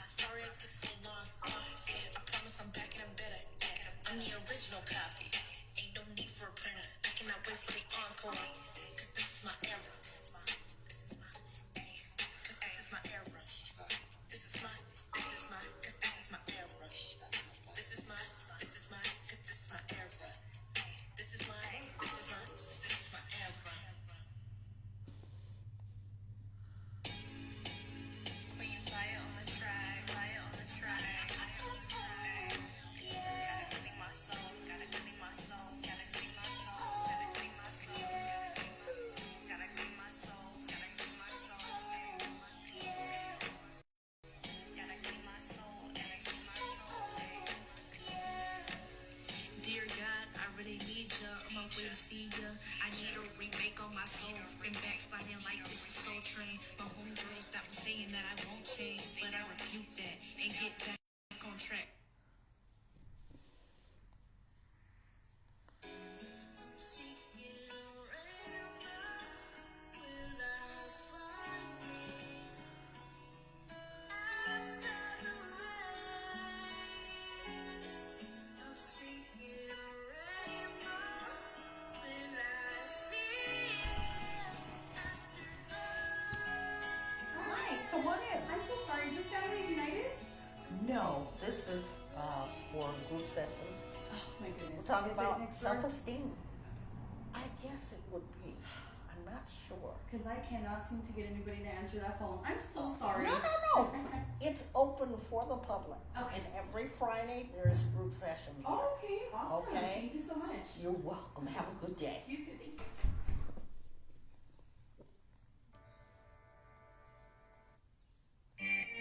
Sorry it took so long. I promise I'm back and I'm better. Yeah, I'm the original copy. Ain't no need for a printer. I cannot wait for the encore. Cause this is my era. Cause this is my era. This is my, cause this is my era. This is my, cause this is my era. This is my, this is my era. When you fly it on the track, fly it on the track. Gotta clean my soul, gotta clean my soul, gotta clean my soul, gotta clean my soul, gotta clean my soul, gotta clean my soul, gotta clean my soul, gotta clean my soul. Dear God, I really need ya. I'm on way to see ya. I need a remake on my soul. Been backsliding like this is so train. My homegirls that was saying that I won't change, but I rebuke that and get back on track. Hi, come on in. I'm so sorry. Is this Families United? No, this is for group session. Oh my goodness. We're talking Is it about next door? self-esteem. I guess it would be. I'm not sure. Because I cannot seem to get anybody to answer that phone. I'm so sorry. No. It's open for the public. Okay. And every Friday there's group session here. Oh, okay. Awesome. Okay. Thank you so much. You're welcome. Have a good day. You too. Thank you.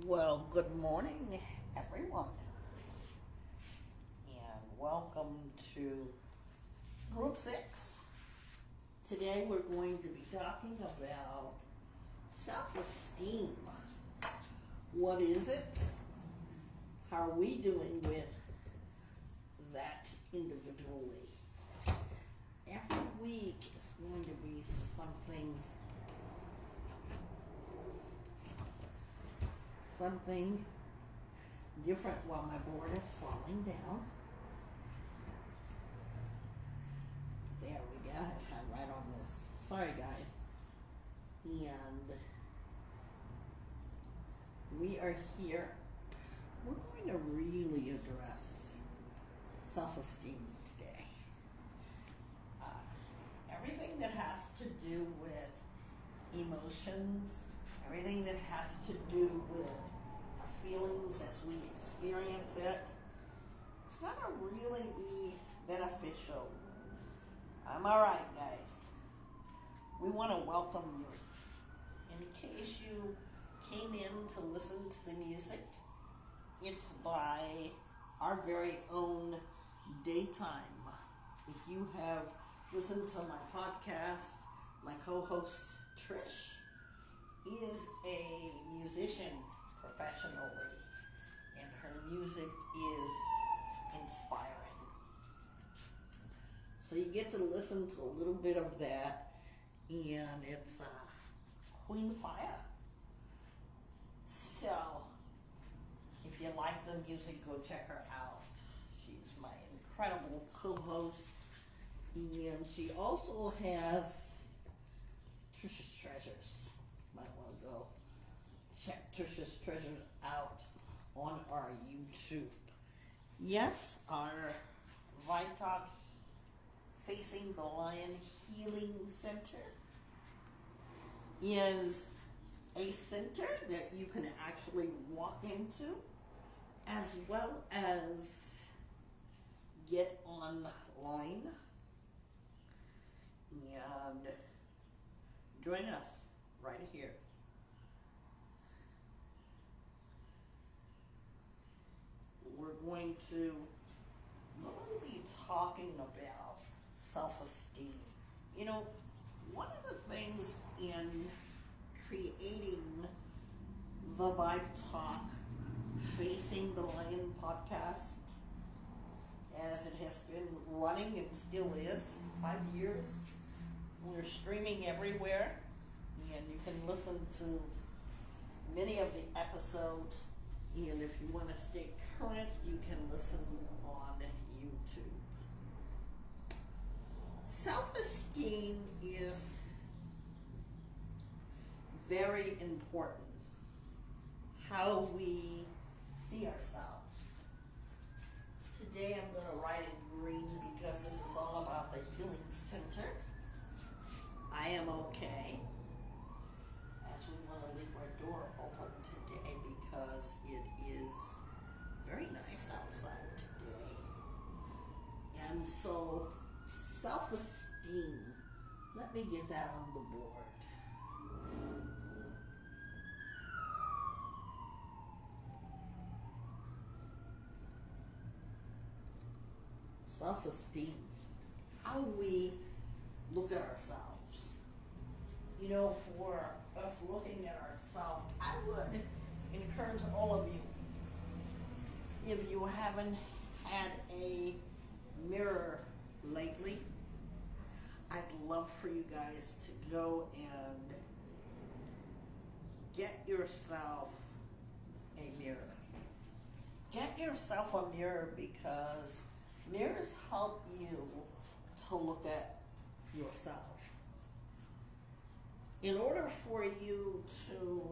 Well, good morning, everyone. And welcome to Group 6. Today we're going to be talking about self-esteem. What is it? How are we doing with that individually? Every week is going to be something different while my board is falling down. There we got it. I'm right on this. Sorry guys. And we are here. We're going to really address self-esteem today. Everything that has to do with emotions, everything that has to do with our feelings as we experience it, it's going to really be beneficial. I'm alright, guys. We want to welcome you. In case you came in to listen to the music, it's by our very own Daytime. If you have listened to my podcast, my co-host Trish is a musician professionally, and her music is inspiring. So you get to listen to a little bit of that, and it's Queen Fiy4. So if you like the music, go check her out. She's my incredible co-host, and she also has Trisha's Treasures. Might want to go check Trisha's Treasures out on our YouTube. Yes, our Vitalk Facing the Lion Healing Center is a center that you can actually walk into, as well as get online and join us right here. We're going to really be talking about self-esteem. You know, one of the things in creating the Vibe Talk Facing the Lion podcast, as it has been running and still is, 5 years. We're streaming everywhere, and you can listen to many of the episodes, and if you want to stay current, you can listen on YouTube. Self-esteem is very important. How we see ourselves. Today I'm going to write in green because this is all about the Healing Center. I am okay. As we want to leave our door open today because it is very nice outside today. And so, self-esteem. Let me get that on the board. Self-esteem. How we look at ourselves. You know, for us looking at ourselves, I would encourage all of you, if you haven't had a mirror lately, I'd love for you guys to go and get yourself a mirror. Get yourself a mirror because mirrors help you to look at yourself. In order for you to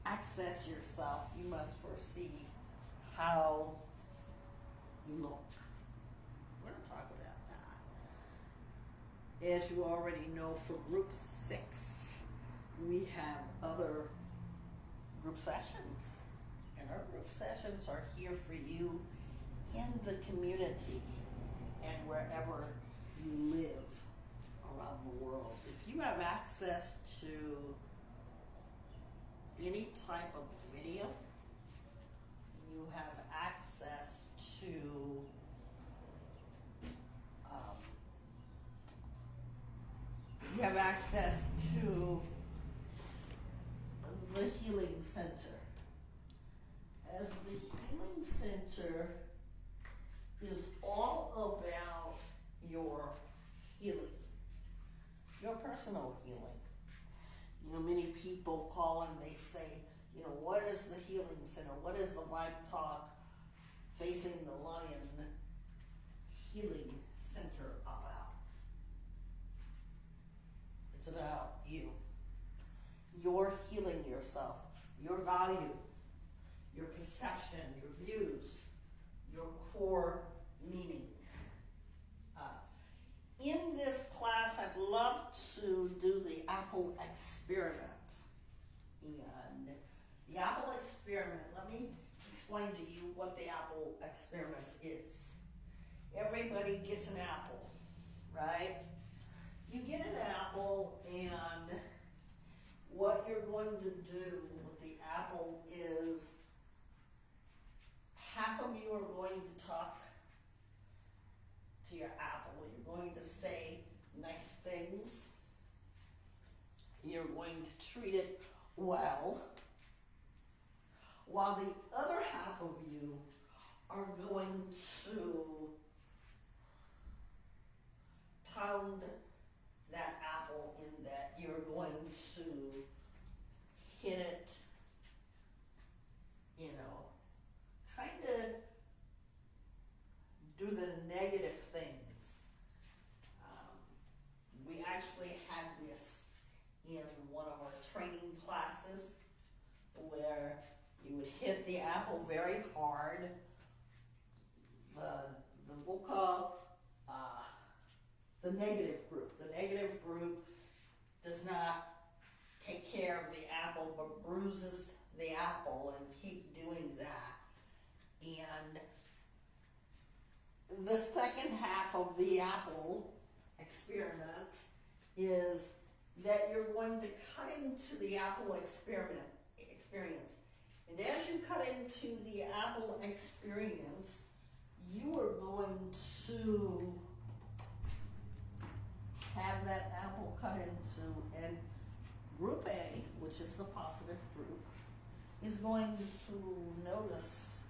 access yourself, you must first see how you look. We're going to talk about that. As you already know, for Group 6, we have other group sessions. And our group sessions are here for you in the community and wherever you live around the world. If you have access to any type of video, you have access to the Healing Center. As the Healing Center is all about your healing, your personal healing. You know, many people call and they say, You know, what is the Healing Center? What is the Vibe Talk Facing the Lion Healing Center about? It's about you. You're healing yourself, your value, your perception, your views, your core meaning. In this class, I'd love to do the Apple experiment. And the Apple experiment, let me explain to you what the Apple experiment is. Everybody gets an apple, right? You get an apple, and what you're going to do with the apple is half of you are going to talk to your apple. You're going to say nice things. You're going to treat it well. While the other half of you are going to pound that apple, in that you're going to hit it, you know, kind of do the negative things. We actually had this in one of our training classes where you would hit the apple very hard. We'll call the negative group. The negative group does not take care of the apple, but bruises the apple and keep doing that. And the second half of the apple experiment is that you're going to cut into the apple experience. And as you cut into the apple experience, you are going to have that apple cut into, and group A, which is the positive group, is going to notice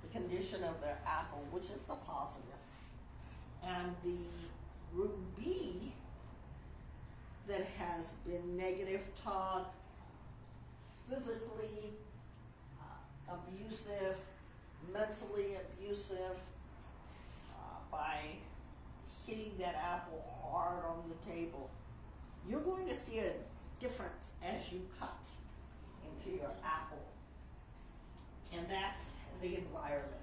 the condition of their apple, which is the positive. And the group B, that has been negative talk, physically abusive, mentally abusive, by hitting that apple hard on the table, you're going to see a difference as you cut into your apple. And that's the environment.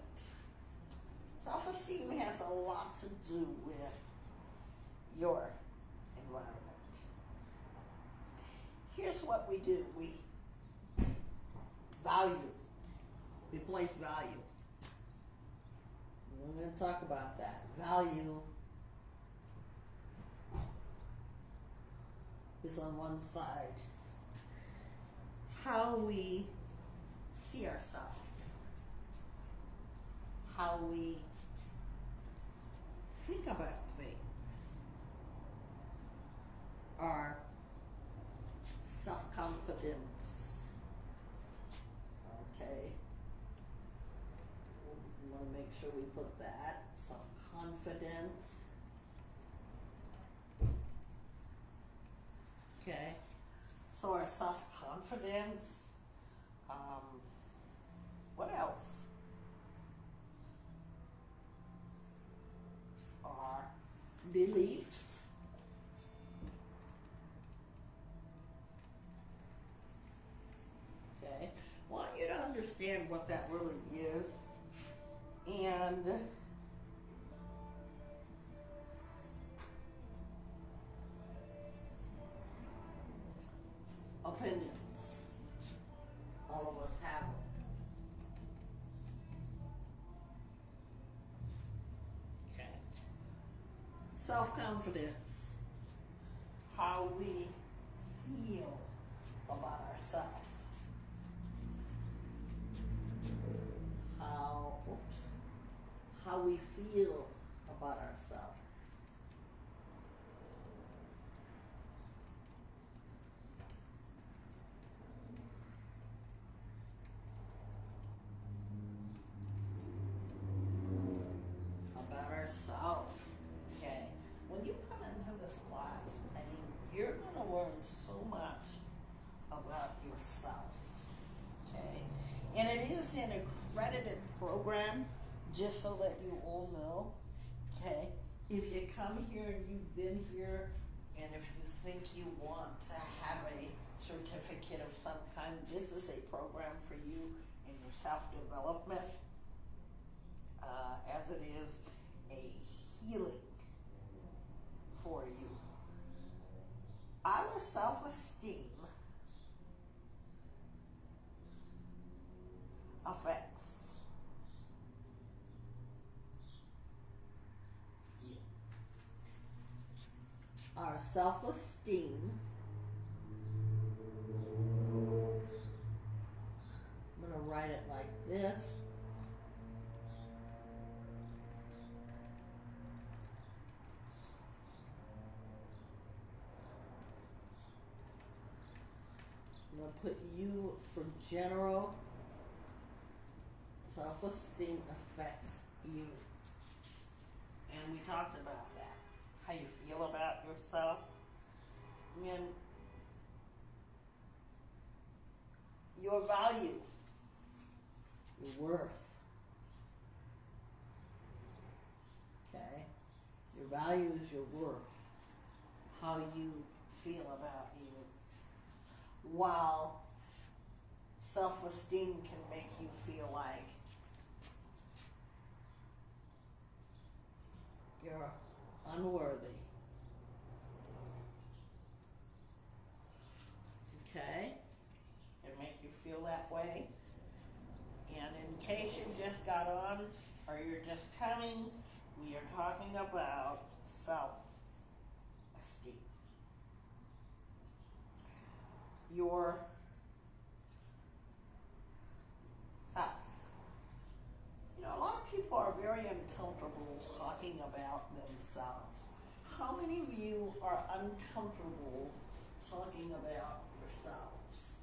Self-esteem has a lot to do with your environment. Here's what we do. We value. We place value. We're going to talk about that. Value is on one side. How we see ourselves. How we think about things. Our self-confidence. Okay. We want to make sure we put that. Self-confidence. Okay. So our self-confidence. What else? Our beliefs. Okay. I want you to understand what that really is. And opinions. All of us have them. Okay. Self-confidence. How we feel about ourselves. How we feel about ourselves. About ourselves. Okay. When you come into this class, I mean, you're going to learn so much about yourself. accredited program, just so that you all know, okay? If you come here and you've been here, and if you think you want to have a certificate of some kind, this is a program for you in your self-development, as it is a healing for you. Our self-esteem affects you. Our self-esteem, I'm going to write it like this. I'm going to put you for general. Self-esteem affects you. And we talked about that. How you feel about yourself. And your value. Your worth. Okay? Your value is your worth. How you feel about you. While self-esteem can make you feel like you're unworthy. Okay? Can make you feel that way. And in case you just got on, or you're just coming, we are talking about self-esteem. Your self. You know, a lot of people are very uncomfortable talking about themselves. How many of you are uncomfortable talking about yourselves?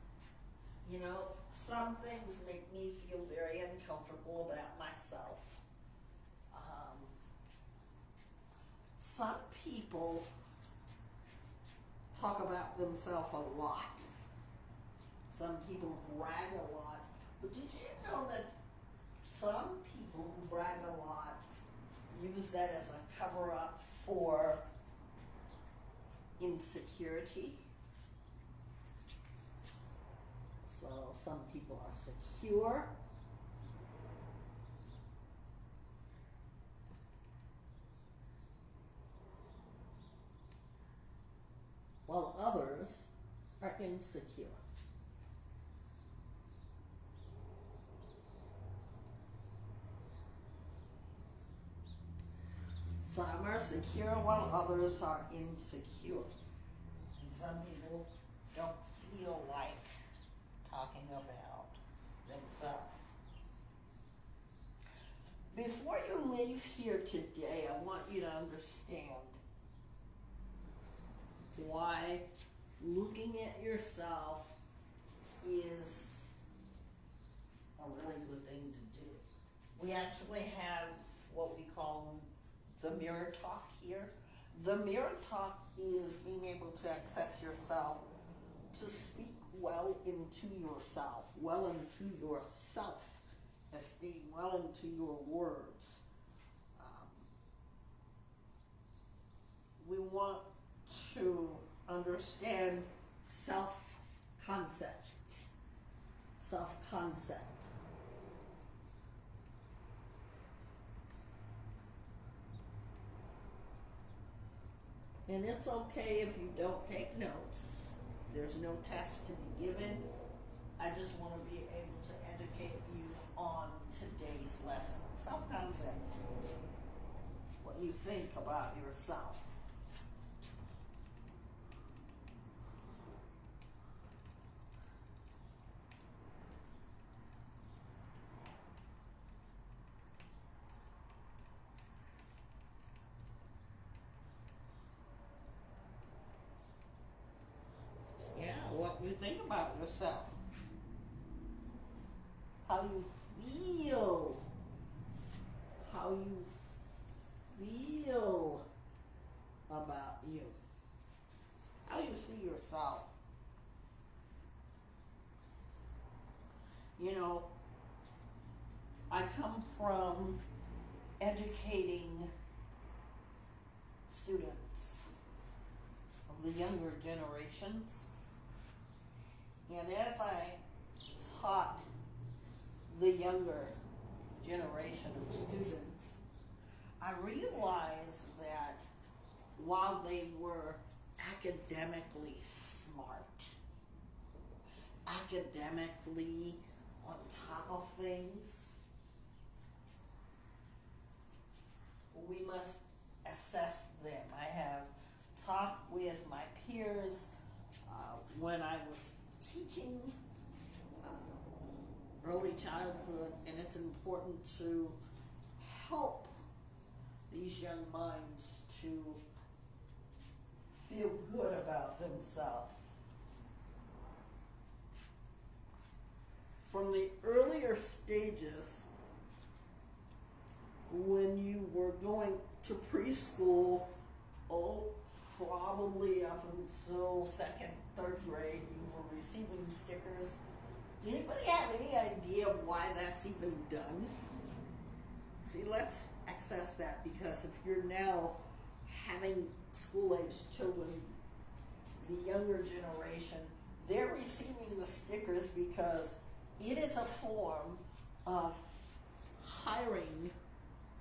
You know, some things make me feel very uncomfortable about myself. Some people talk about themselves a lot. Some people brag a lot. But did you know that some people who brag a lot use that as a cover-up for insecurity? So some people are secure. While others are insecure. Some are secure while others are insecure. And some people don't feel like talking about themselves. Before you leave here today, I want you to understand why looking at yourself is a really good thing to do. We actually have what we call the mirror talk here. The mirror talk is being able to access yourself, to speak well into yourself, well into your self-esteem, well into your words. We want to understand self-concept. Self-concept. And it's okay if you don't take notes. There's no test to be given. I just want to be able to educate you on today's lesson. Self-concept. What you think about yourself. What you think about yourself, how you feel about you, how you see yourself. You know, I come from educating students of the younger generations. And as I taught the younger generation of students, I realized that while they were academically smart, academically on top of things, we must assess them. I have talked with my peers when I was teaching early childhood, and it's important to help these young minds to feel good about themselves. From the earlier stages, when you were going to preschool, probably up until second, third grade, you were receiving stickers. Anybody have any idea why that's even done? See, let's access that, because if you're now having school-age children, the younger generation, they're receiving the stickers because it is a form of hiring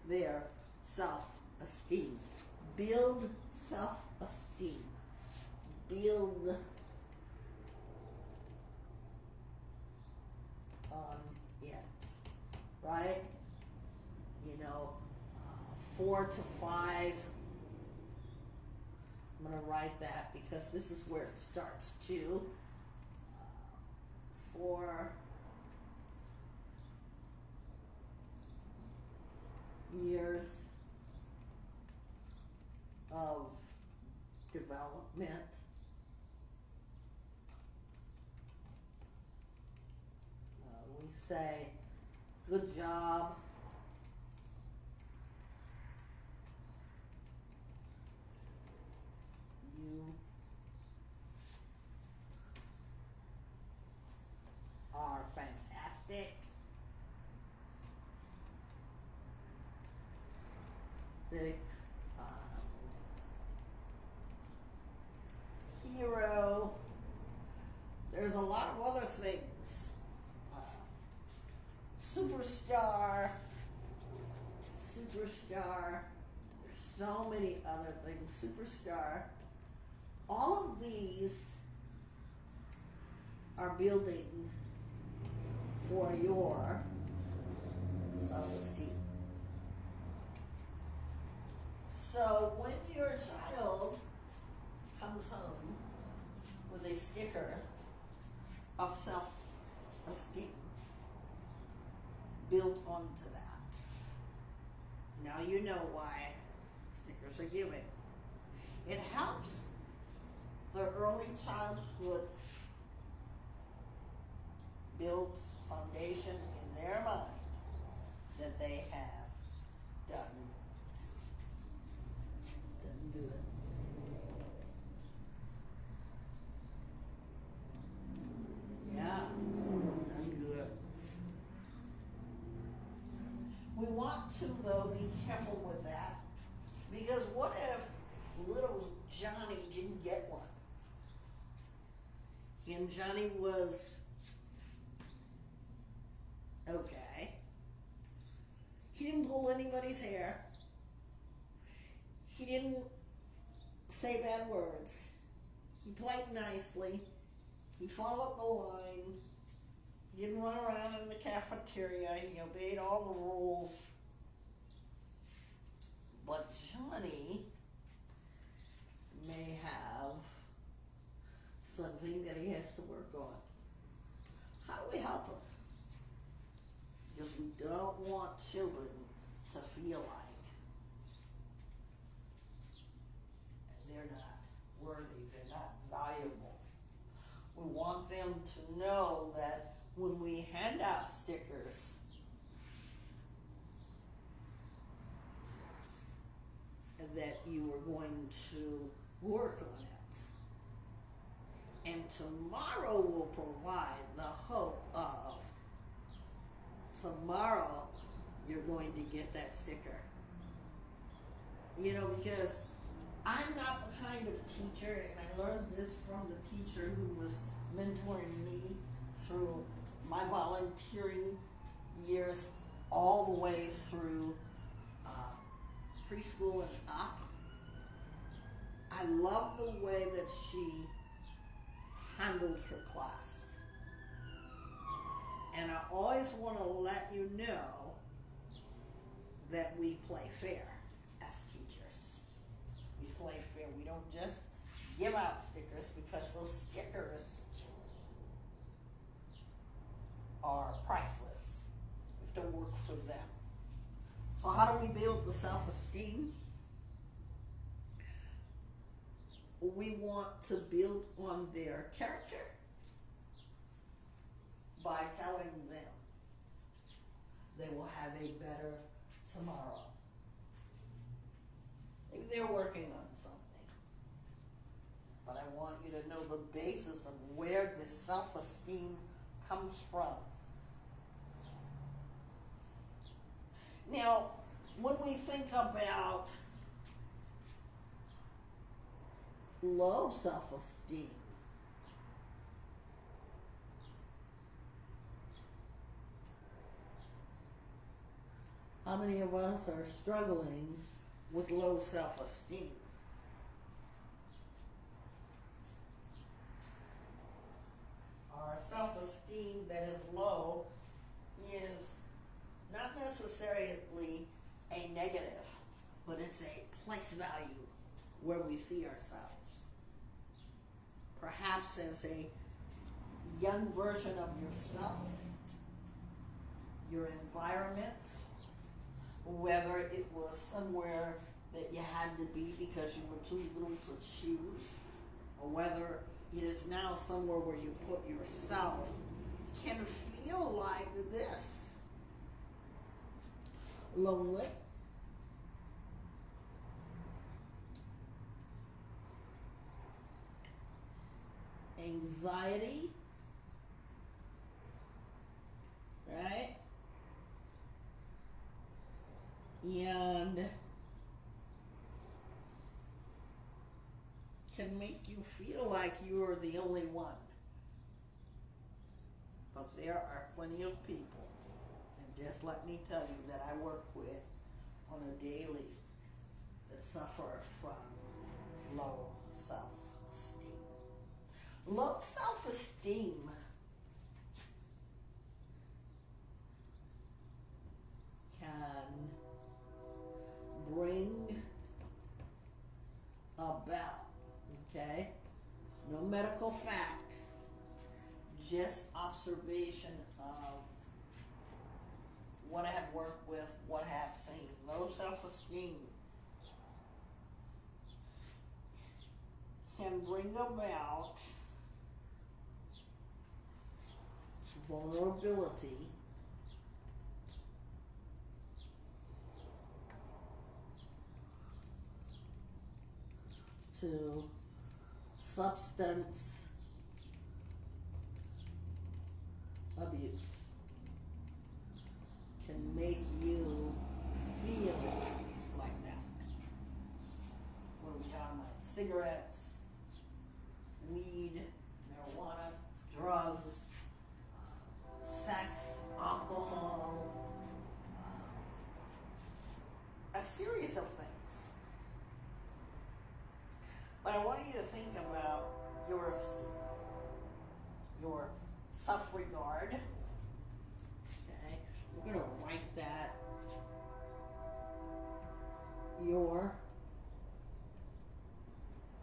their self-esteem. Build self-esteem. Build on it, right? 4 to 5. I'm going to write that because this is where it starts too. 4 years of development. We say, good job. You are fantastic. The hero. There's a lot of other things. Superstar. There's so many other things. Superstar. All of these are building for your self-esteem. So when your child comes home with a sticker of self-esteem built onto that, now you know why stickers are given. It helps the early childhood build foundation in their mind that they have done good. Yeah, done good. We want to, though, be careful with that, because what if little Johnny didn't get one? And Johnny was okay. He didn't pull anybody's hair. He didn't say bad words. He played nicely. He followed the line. He didn't run around in the cafeteria. He obeyed all the rules. But Johnny may have something that he has to work on. How do we help him? Because we don't want children to feel like they're not worthy, they're not valuable. We want them to know that when we hand out stickers, that you are going to work on it. And tomorrow will provide the hope of tomorrow you're going to get that sticker. You know, because I'm not the kind of teacher, and I learned this from the teacher who was mentoring me through my volunteering years all the way through preschool and up. I love the way that she handled her class. And I always want to let you know that we play fair as teachers. We play fair. We don't just give out stickers, because those stickers are priceless if they work for them. So how do we build the self-esteem? We want to build on their character by telling them they will have a better tomorrow. Maybe they're working on something, but I want you to know the basis of where this self-esteem comes from. Now, when we think about low self-esteem, how many of us are struggling with low self-esteem? Our self-esteem that is low is not necessarily a negative, but it's a place value where we see ourselves. Perhaps as a young version of yourself, your environment, whether it was somewhere that you had to be because you were too little to choose, or whether it is now somewhere where you put yourself, can feel like this. Lonely, anxiety, right? And can make you feel like you're the only one. But there are plenty of people, and just let me tell you that I work with on a daily, that suffer from low self-esteem. Low self-esteem can bring about, okay, no medical fact, just observation of what I have worked with, what I have seen. Low self-esteem can bring about vulnerability to substance abuse. Can make you feel like that. What are we talking about? Cigarettes, weed, marijuana, drugs, sex, alcohol, a series of things. But I want you to think about your esteem, your self-regard. Okay, we're going to write that. Your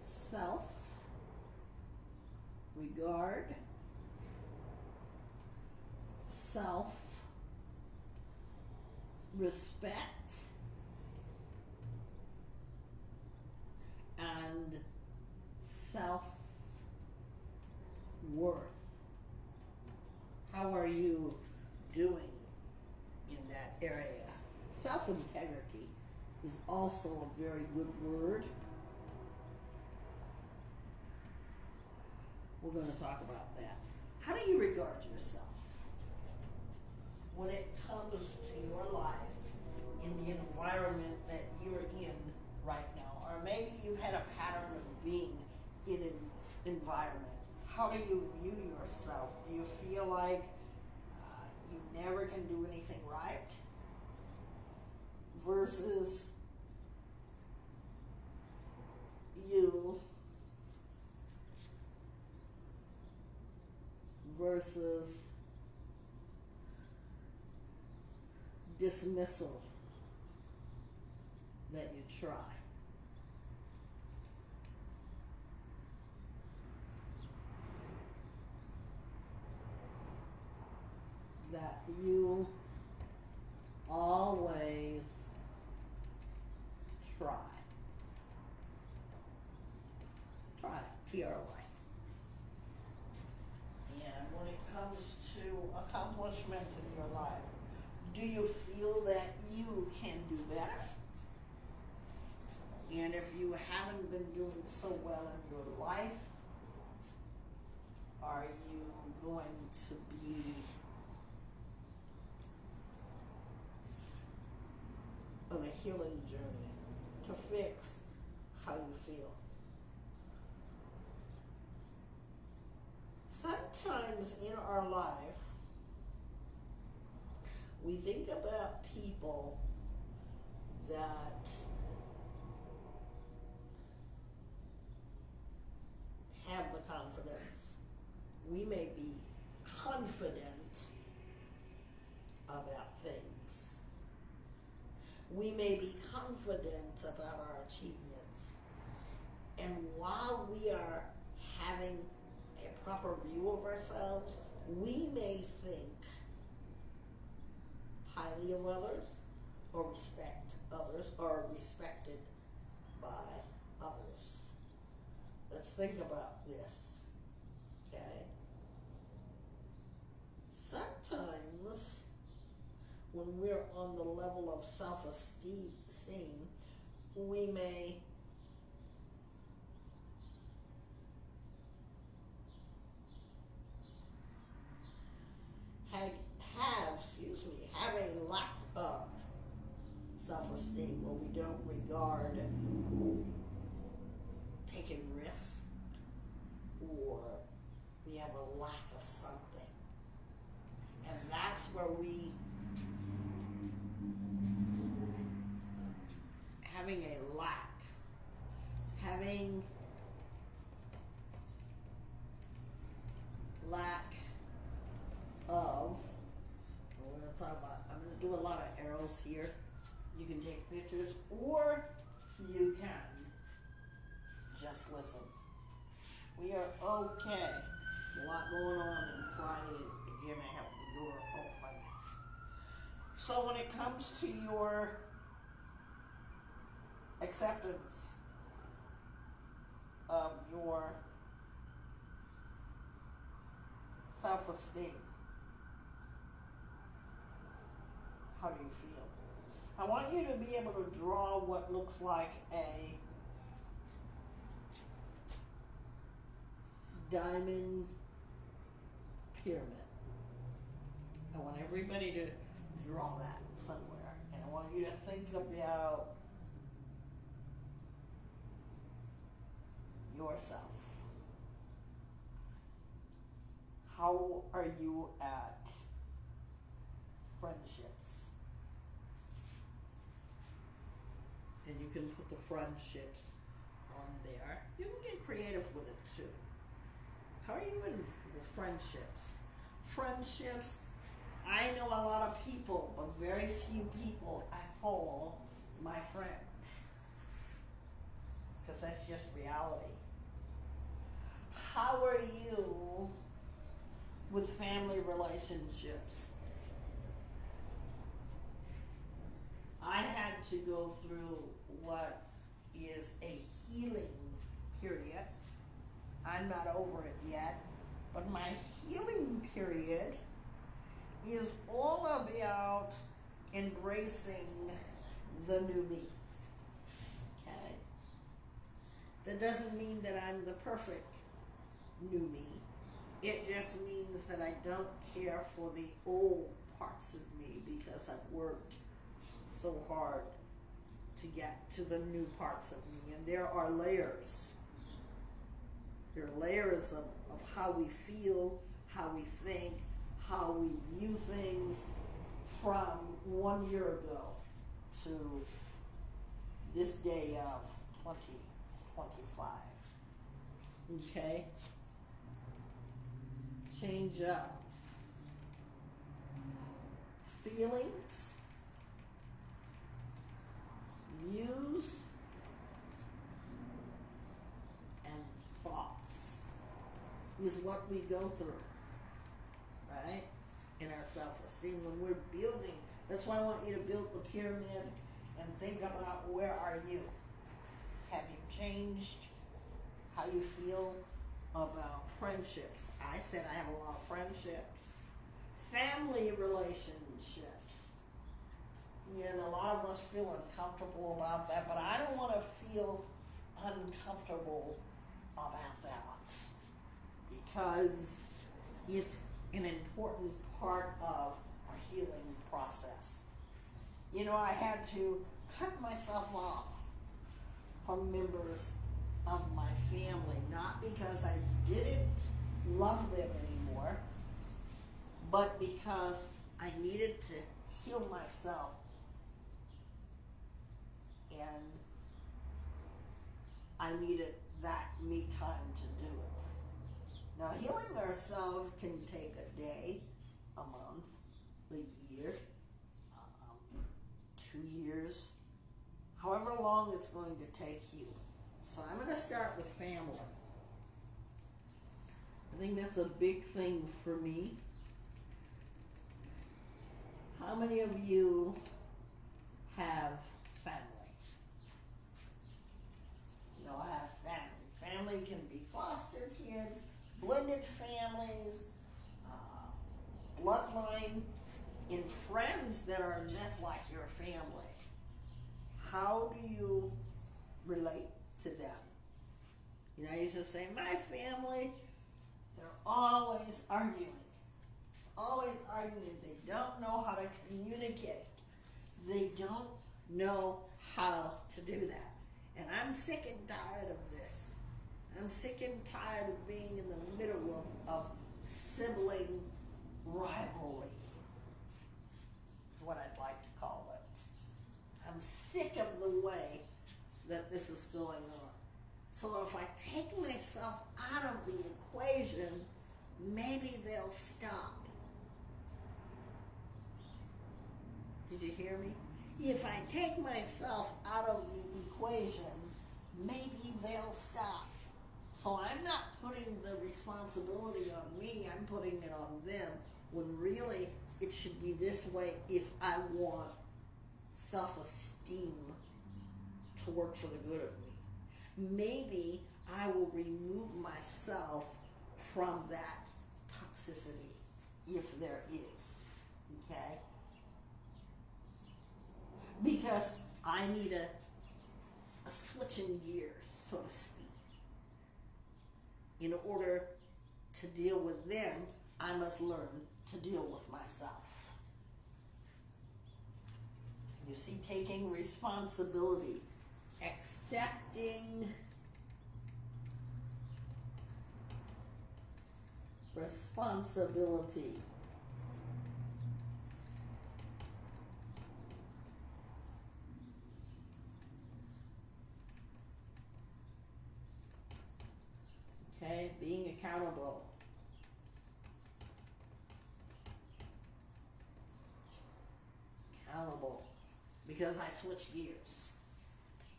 self-regard, self-respect, and self-worth. How are you doing in that area? Self-integrity is also a very good word. We're going to talk about that. How do you regard yourself when it comes to your life versus you versus dismissal that you try. That you always try. Try it, TRY. And when it comes to accomplishments in your life, do you feel that you can do better? And if you haven't been doing so well in your life, are you going to be on a healing journey to fix how you feel? Sometimes in our life, we think about people that have the confidence. We may be confident about things. We may be confident about our achievements. And while we are having a proper view of ourselves, we may think highly of others, or respect others, or respected by others. Let's think about this, okay? Sometimes when we're on the level of self-esteem, we may have a lack of self-esteem, where we don't regard taking risks, or we have a lack of something. And that's where we, having a lack, of, we're going to talk about, I'm going to do a lot of arrows here. You can take pictures, or you can just listen. We are okay. There's a lot going on Friday. Again, I have the door open. So when it comes to your acceptance of your self-esteem, how do you feel? I want you to be able to draw what looks like a diamond pyramid. I want everybody to draw that somewhere. And I want you to think about yourself. How are you at friendships? And you can put the friendships on there. You can get creative with it too. How are you in with friendships? Friendships, I know a lot of people, but very few people I call my friend. Because that's just reality. How are you with family relationships? I had to go through what is a healing period. I'm not over it yet, but my healing period is all about embracing the new me. Okay? That doesn't mean that I'm the perfect new me. It just means that I don't care for the old parts of me, because I've worked so hard to get to the new parts of me. And there are layers. There are layers of how we feel, how we think, how we view things from 1 year ago. to this day of 2025. Okay? Change of feelings, views, and thoughts is what we go through, right? In our self-esteem when we're building. That's why I want you to build the pyramid and think about, where are you? Have you changed how you feel about friendships? I said I have a lot of friendships. Family relationships. And a lot of us feel uncomfortable about that, but I don't want to feel uncomfortable about that, because it's an important part of our healing process. You know, I had to cut myself off from members of my family, not because I didn't love them anymore, but because I needed to heal myself, and I needed that me time to do it. Now, healing ourselves can take a day, a month, a year, 2 years, however long it's going to take you. So I'm going to start with family. I think that's a big thing for me. How many of you have family? You know, I have family. Family can be foster kids, blended families, bloodline, and friends that are just like your family. How do you relate to them? You know, I used to say, my family, they're always arguing. Always arguing. They don't know how to communicate. They don't know how to do that. And I'm sick and tired of this. I'm sick and tired of being in the middle of sibling rivalry. That's what I'd like to call it. I'm sick of the way that this is going on. So if I take myself out of the equation, maybe they'll stop. Did you hear me? If I take myself out of the equation, maybe they'll stop. So I'm not putting the responsibility on me, I'm putting it on them, when really it should be this way if I want self-esteem to work for the good of me. Maybe I will remove myself from that toxicity, if there is, okay? Because I need a switch in gear, so to speak. In order to deal with them, I must learn to deal with myself. You see, taking responsibility, accepting responsibility. Okay, being accountable. Accountable. Because I switch gears.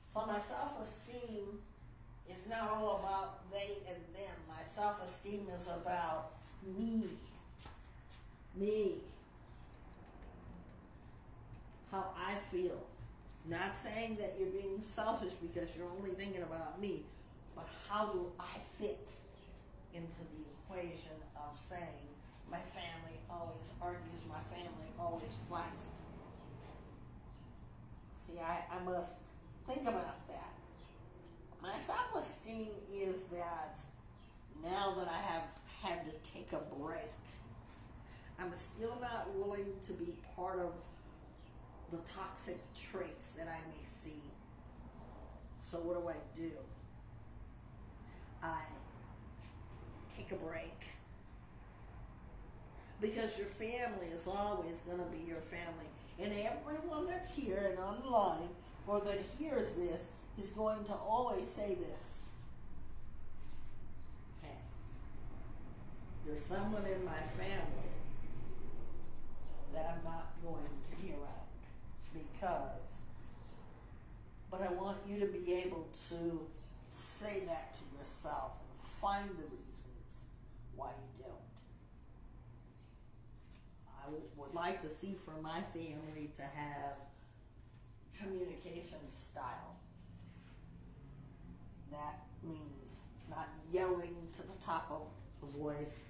So my self-esteem is not all about they and them. My self-esteem is about me. Me. How I feel. Not saying that you're being selfish because you're only thinking about me, but how do I fit into the equation of saying my family always argues, my family always fights. See, I must think about that. My self-esteem is that now that I have had to take a break, I'm still not willing to be part of the toxic traits that I may see. So what do? I take a break. Because your family is always going to be your family. And everyone that's here and online or that hears this is going to always say this. Hey, there's someone in my family that I'm not going to be around because, but I want you to be able to say that to yourself and find the reasons why you don't. I would like to see for my family to have communication style. That means not yelling to the top of the voice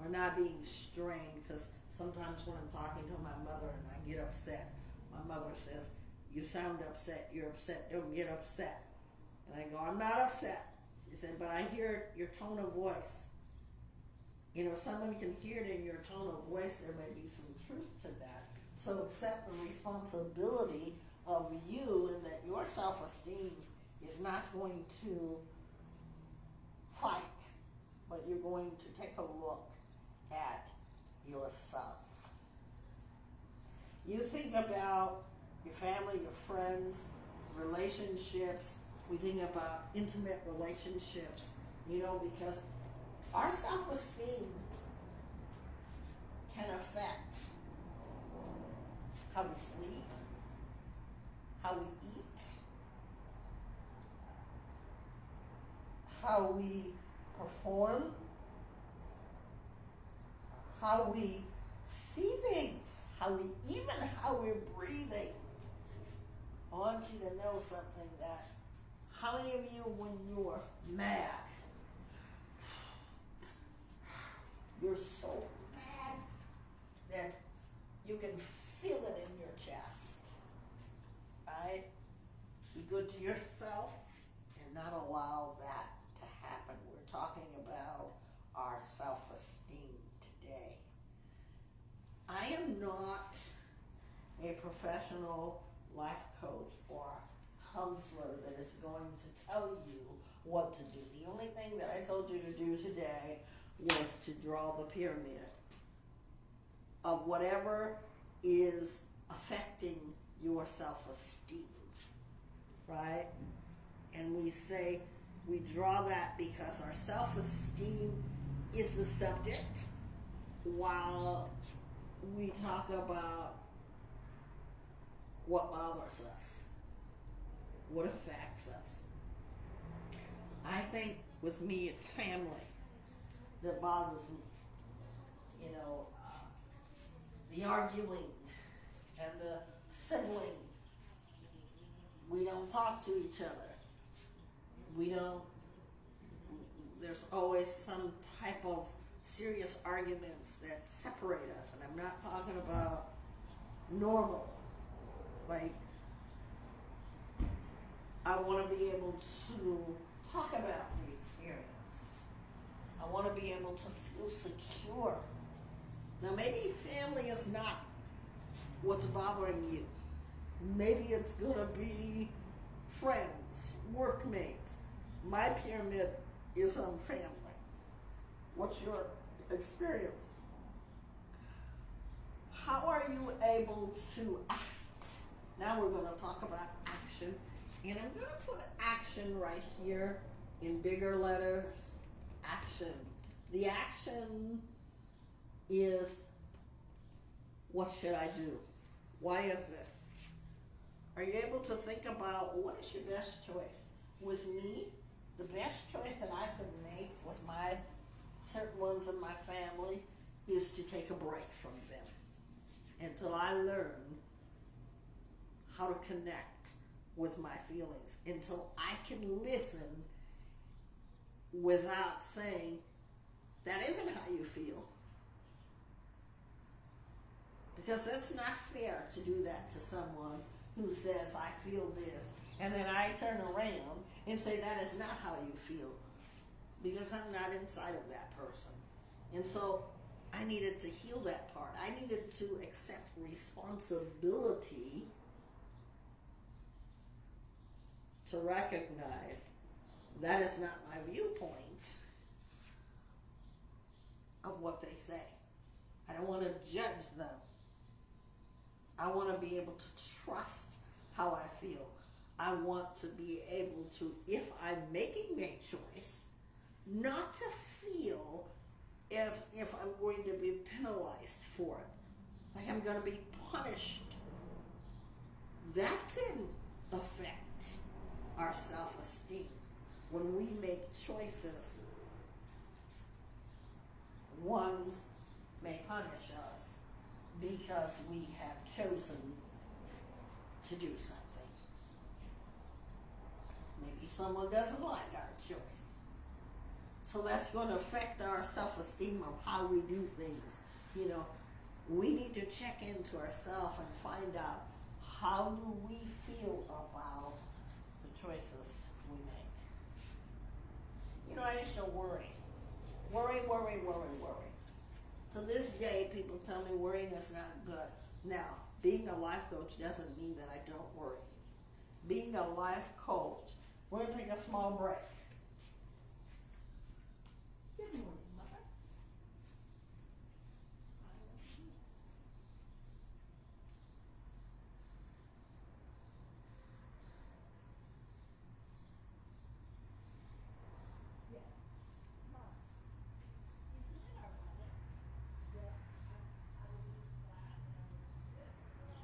or not being strained, because sometimes when I'm talking to my mother and I get upset, my mother says, "You sound upset, you're upset, don't get upset." And I go, "I'm not upset." She said, "But I hear your tone of voice." You know, someone can hear it in your tone of voice, there may be some truth to that. So accept the responsibility of you and that your self-esteem is not going to fight, but you're going to take a look at yourself. You think about your family, your friends, relationships. We think about intimate relationships, you know, because our self-esteem can affect how we sleep, how we eat, how we perform, how we see things, how we're breathing. I want you to know something, that how many of you, when you're mad, you're so mad that you can feel it in your chest, right? Be good to yourself and not allow that to happen. We're talking about our self-esteem today. I am not a professional life coach or counselor that is going to tell you what to do. The only thing that I told you to do today was to draw the pyramid of whatever is affecting your self-esteem, right? And we say we draw that because our self-esteem is the subject, while we talk about what bothers us, what affects us. I think with me, it's family that bothers me. You know, the arguing and the sibling. We don't talk to each other. There's always some type of serious arguments that separate us. And I'm not talking about normal. Like, I want to be able to talk about the experience. I want to be able to feel secure. Now, maybe family is not what's bothering you. Maybe it's going to be friends, workmates. My pyramid is on family. What's your experience? How are you able to act? Now we're going to talk about action. And I'm going to put action right here in bigger letters. Action. The action is, what should I do? Why is this? Are you able to think about what is your best choice? With me, the best choice that I could make with my certain ones in my family is to take a break from them until I learn how to connect with my feelings, until I can listen without saying, that isn't how you feel. Because that's not fair to do that to someone who says, I feel this, and then I turn around and say, that is not how you feel. Because I'm not inside of that person. And so I needed to heal that part. I needed to accept responsibility to recognize that is not my viewpoint of what they say. I don't want to judge them. I want to be able to trust how I feel. I want to be able to, if I'm making a choice, not to feel as if I'm going to be penalized for it, like I'm going to be punished. That can affect our self-esteem when we make choices. Ones may punish us because we have chosen to do something. Maybe someone doesn't like our choice. So that's going to affect our self-esteem of how we do things. You know, we need to check into ourselves and find out, how do we feel about the choices we make? You know, I used to worry. Worry. To this day, people tell me worrying is not good. Now, being a life coach doesn't mean that I don't worry. Being a life coach, we're going to take a small break. Good morning, Mother. Yes. Mom, is it in our budget that I was in class and I was this?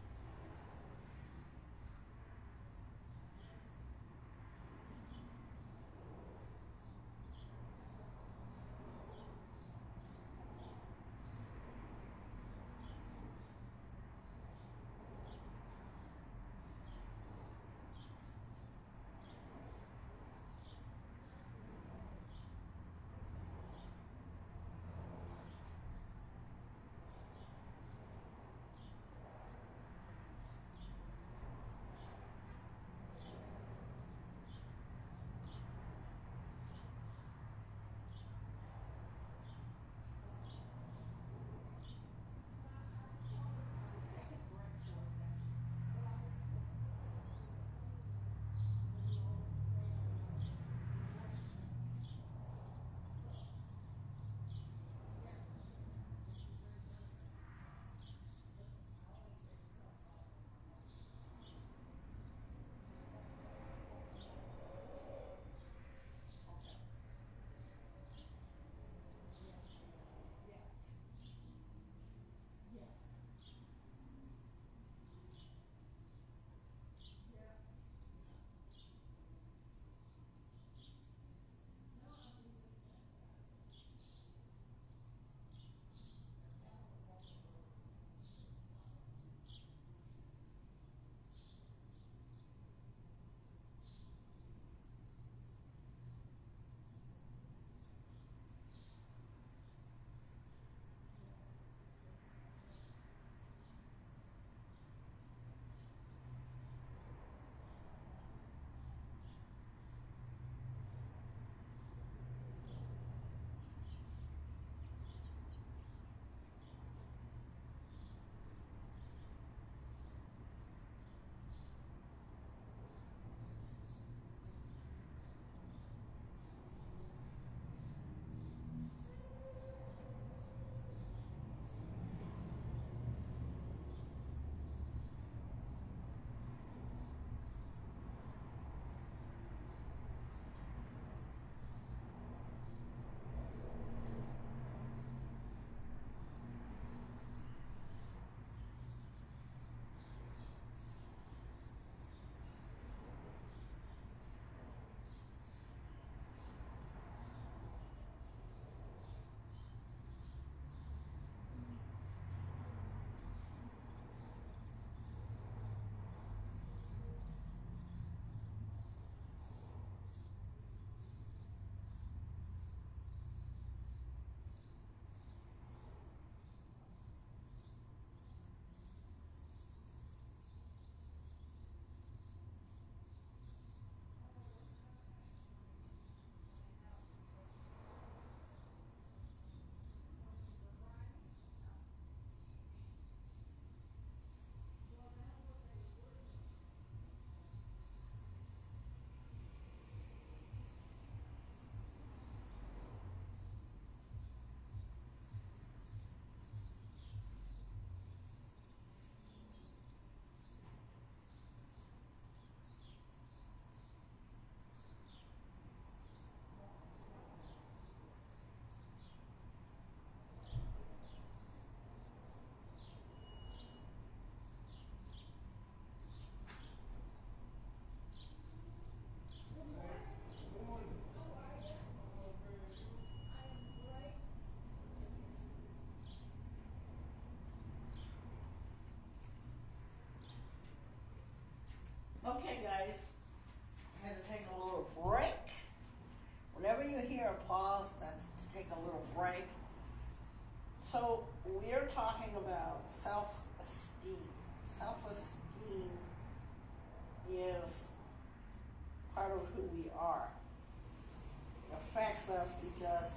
us because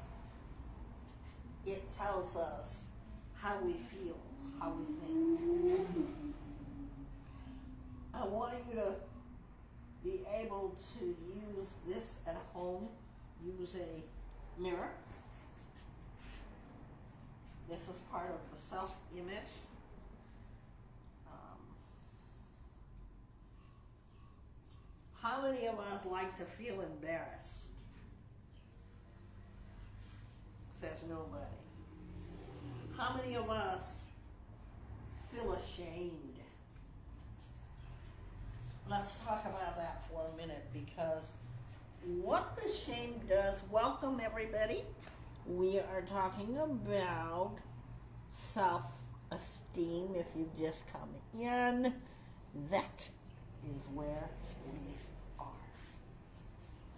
it tells us how we feel, how we think. I want you to be able to use this at home. Use a mirror. This is part of the self-image. How many of us like to feel embarrassed? Says nobody. How many of us feel ashamed? Let's talk about that for a minute, because what the shame does, welcome everybody. We are talking about self-esteem. If you just come in, that is where we are.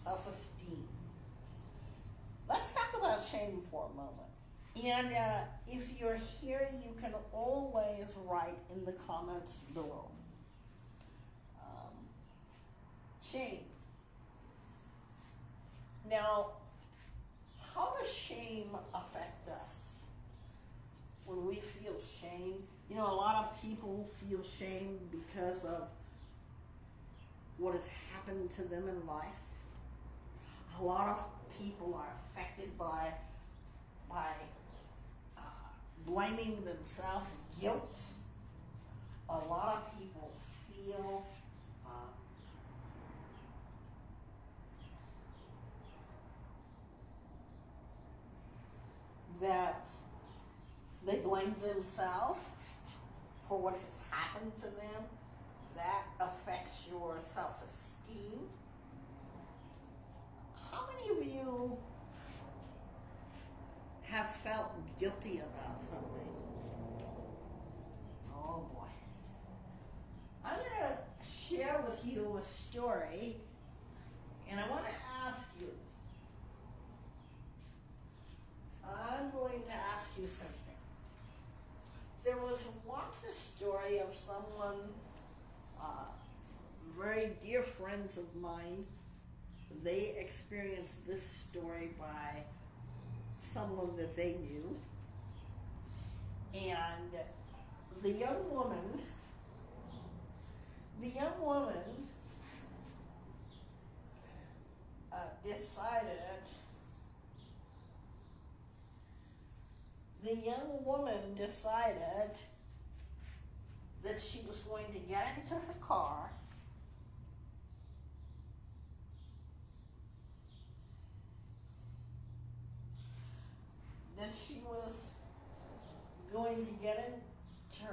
Self-esteem. Let's talk about shame for a moment. And if you're here, you can always write in the comments below. Shame. Now, how does shame affect us? When we feel shame, you know, a lot of people feel shame because of what has happened to them in life. A lot of people are affected by blaming themselves, guilt. A lot of people feel that they blame themselves for what has happened to them. That affects your self-esteem. How many of you have felt guilty about something? Oh boy. I'm going to share with you a story, and I want to ask you. I'm going to ask you something. There was once a story of someone, very dear friends of mine. They experienced this story by someone that they knew. And the young woman decided that she was going to get into her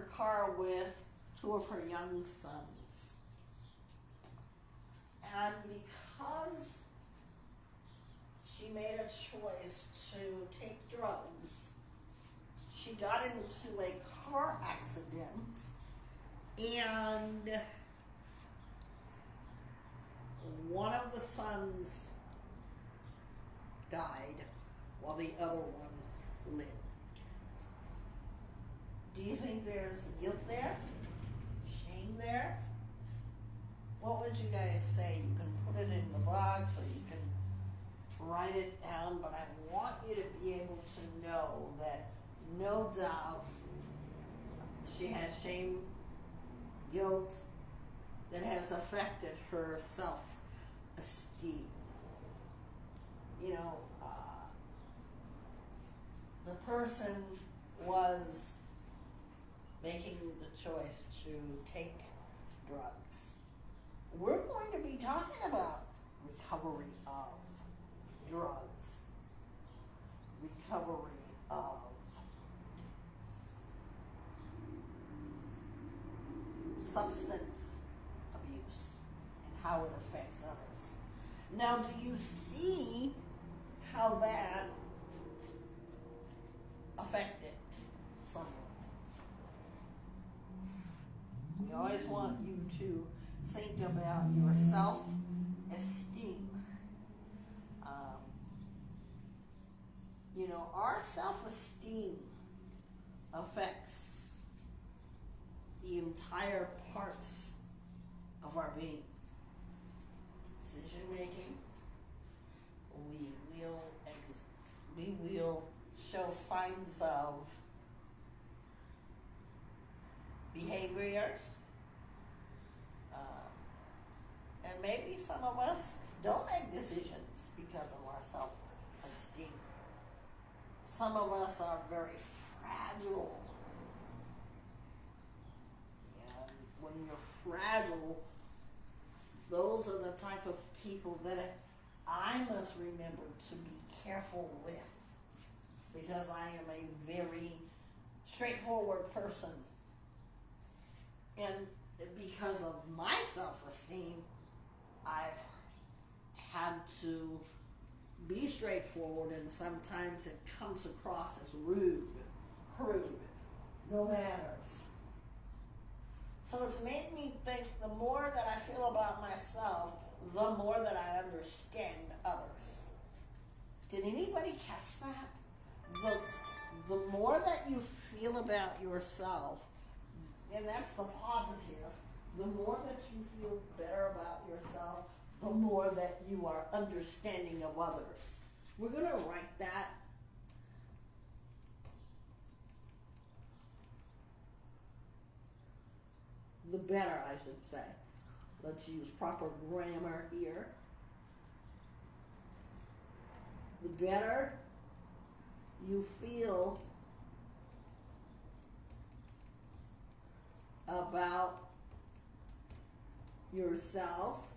car with two of her young sons. And because she made a choice to take drugs, she got into a car accident, and one of the sons died while the other one lived. Do you think there's guilt there? Shame there? What would you guys say? You can put it in the box or you can write it down, but I want you to be able to know that no doubt she has shame, guilt that has affected her self-esteem. You know, the person was making the choice to take drugs. We're going to be talking about recovery of drugs, recovery of substance abuse and how it affects others. Now, do you see how that affected someone? We always want you to think about your self-esteem. You know, our self-esteem affects the entire parts of our being. Decision making, we will maybe some of us don't make decisions because of our self-esteem. Some of us are very fragile. And when you're fragile, those are the type of people that I must remember to be careful with, because I am a very straightforward person. And because of my self-esteem, I've had to be straightforward, and sometimes it comes across as rude, no manners. So it's made me think the more that I feel about myself, the more that I understand others. Did anybody catch that? The more that you feel about yourself, and that's the positive, the more that you feel better about yourself, the more that you are understanding of others. We're going to write that. The better, I should say. Let's use proper grammar here. The better you feel about yourself,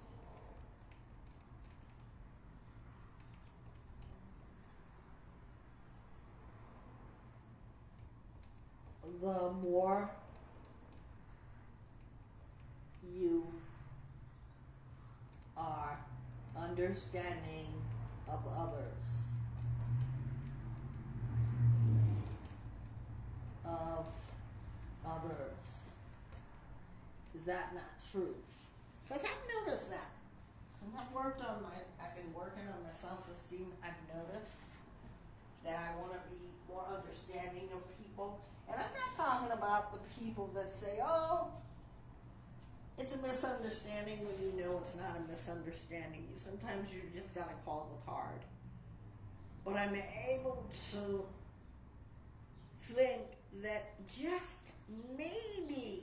the more you are understanding of others, Is that not true? Because I've noticed that. Since I've been working on my self-esteem, I've noticed that I want to be more understanding of people. And I'm not talking about the people that say, oh, it's a misunderstanding when you know it's not a misunderstanding. Sometimes you just got to call the card. But I'm able to think that just maybe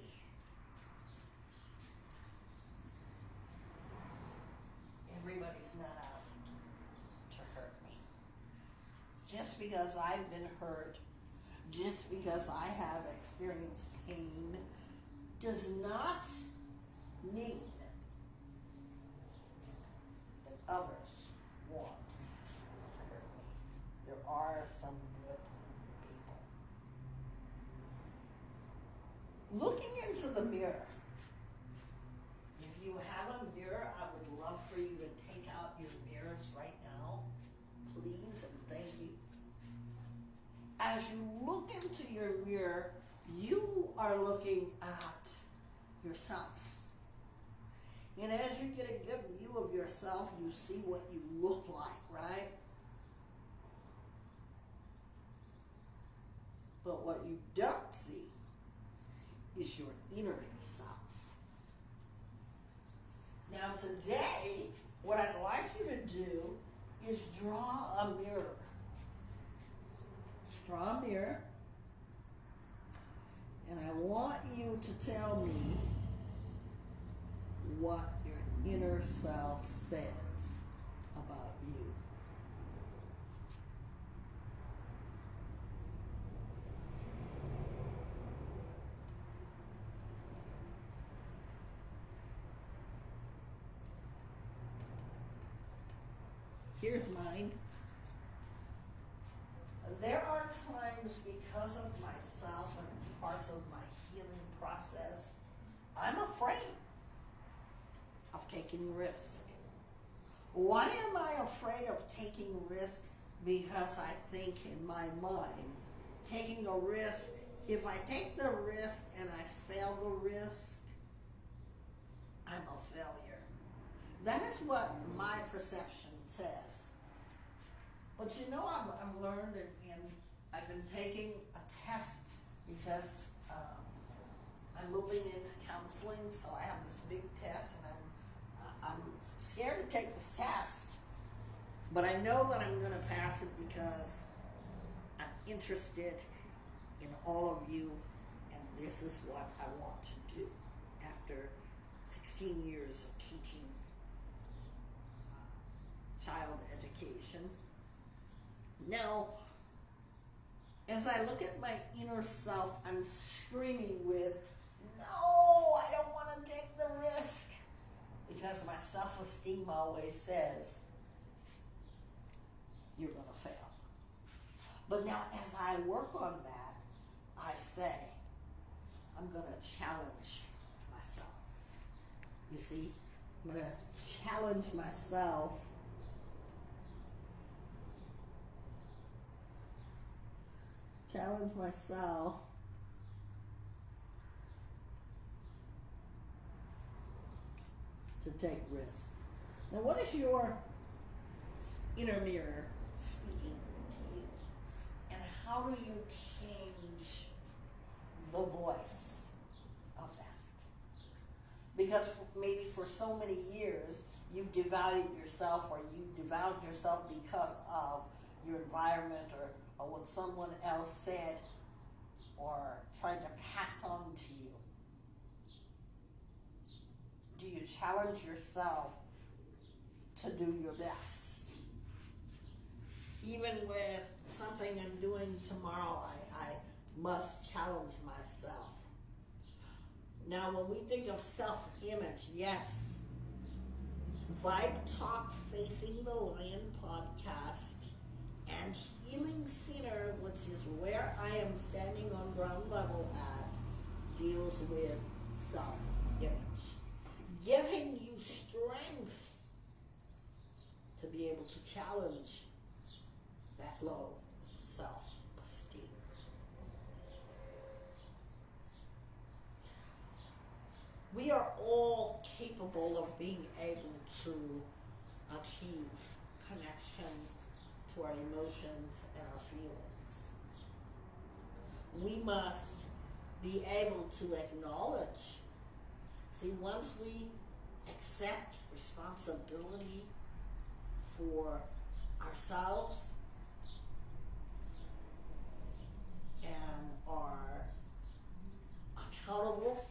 everybody's not out to hurt me. Just because I've been hurt, just because I have experienced pain, does not mean that others want to hurt me. There are some good people. Looking into the mirror. If you have a mirror, I would love for you to take out your mirrors right now. Please and thank you. As you look into your mirror, you are looking at yourself. And as you get a good view of yourself, you see what you look like, right? But what you don't see is your inner self. Now today, what I'd like you to do is draw a mirror. Draw a mirror. And I want you to tell me what your inner self says about you. Here's mine. There are times because of myself and parts of my healing process, I'm afraid of taking risk. Why am I afraid of taking risk? Because I think in my mind, taking a risk, if I take the risk and I fail the risk, I'm a failure. That is what my perception says. But you know, I've learned, and I've been taking a test because I'm moving into counseling, so I have this big test, and I'm scared to take this test. But I know that I'm going to pass it because I'm interested in all of you, and this is what I want to do after 16 years of teaching child education. Now, as I look at my inner self, I'm screaming with, no, I don't want to take the risk. Because my self-esteem always says, you're going to fail. But now as I work on that, I say, I'm going to challenge myself. You see, I'm going to challenge myself to take risks. Now, what is your inner mirror speaking to you? And how do you change the voice of that? Because maybe for so many years, you've devalued yourself, or you devalued yourself because of your environment, or what someone else said or tried to pass on to you. Do you challenge yourself to do your best? Even with something I'm doing tomorrow, I must challenge myself. Now, when we think of self-image, yes, Vibe Talk Facing the Lion podcast and Healing Center, which is where I am standing on ground level at, deals with self-image. Giving you strength to be able to challenge that low self-esteem. We are all capable of being able to achieve connection to our emotions and our feelings. We must be able to acknowledge. See, once we accept responsibility for ourselves and are accountable,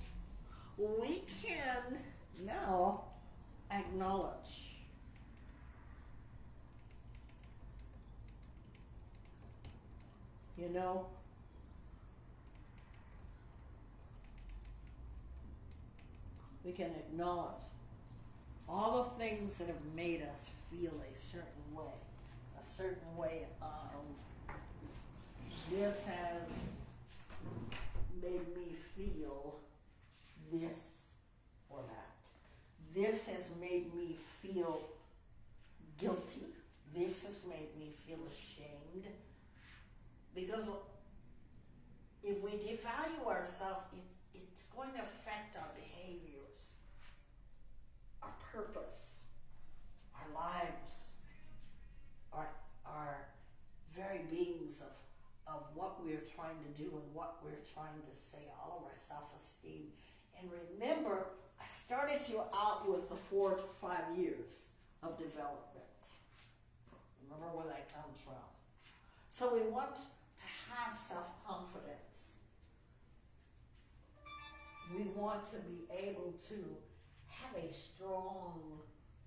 we can now acknowledge. You know, we can acknowledge all the things that have made us feel a certain way of, this has made me feel this or that. This has made me feel guilty. This has made me feel ashamed. Because if we devalue ourselves, it's going to affect our behaviors, our purpose, our lives, our very beings of what we're trying to do and what we're trying to say, all of our self-esteem. And remember, I started you out with the 4 to 5 years of development. Remember where that comes from. So we want to have self-confidence. We want to be able to have a strong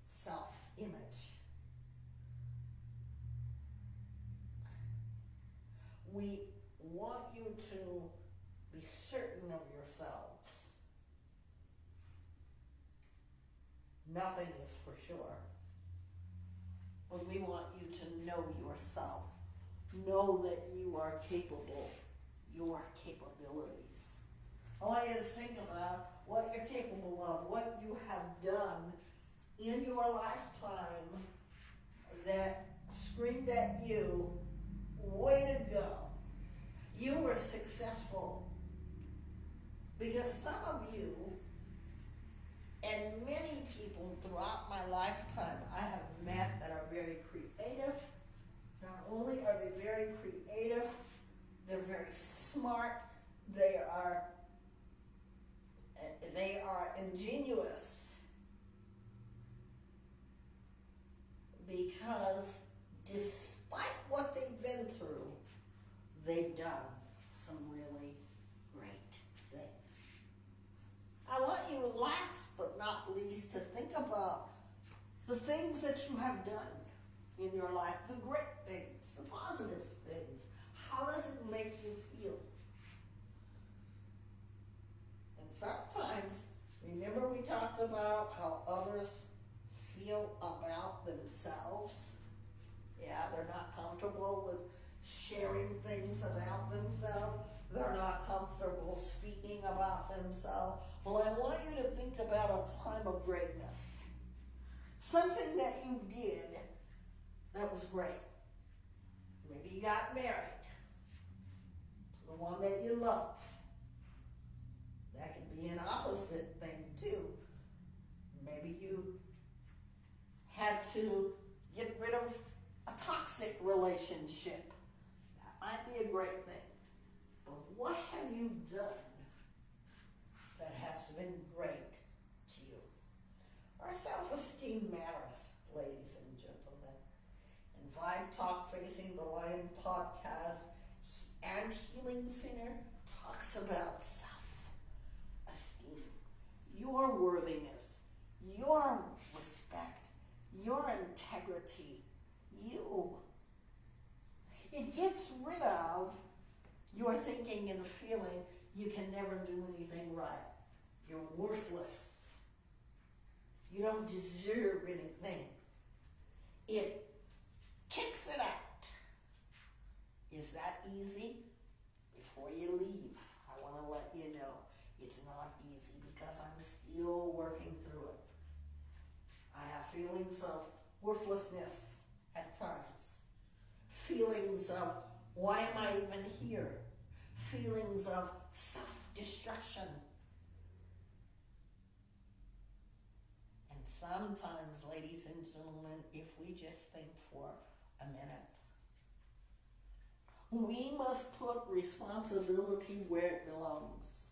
self-image. We want you to be certain of yourselves. Nothing is for sure. But we want you to know yourself. Know that you are capable, your capabilities. I want you to think about what you're capable of, what you have done in your lifetime that screamed at you, way to go. You were successful. Because some of you, and many people throughout my lifetime I have met that are very creative. Not only are they very creative, they're very smart, they are ingenious, because despite what they've been through, they've done some really great things. I want you, last but not least, to think about the things that you have done in your life, the great things, the positive things. How does it make you feel? And sometimes, remember we talked about how others feel about themselves? Yeah, they're not comfortable with sharing things about themselves. They're not comfortable speaking about themselves. Well, I want you to think about a time of greatness. Something that you did that was great. Maybe you got married to the one that you love. That could be an opposite thing too. Maybe you had to get rid of a toxic relationship. That might be a great thing. But what have you done that has been great to you? Our self-esteem matters, ladies and gentlemen. And Vibe Talk Facing the Lion podcast and Healing Center talks about self-esteem, your worthiness, your respect, your integrity, you. It gets rid of your thinking and feeling you can never do anything right. You're worthless. You don't deserve anything. It kicks it out. Is that easy? Before you leave, I want to let you know it's not easy because I'm still working through it. I have feelings of worthlessness at times. Feelings of, why am I even here? Feelings of self-destruction. And sometimes, ladies and gentlemen, if we just think for a minute, we must put responsibility where it belongs.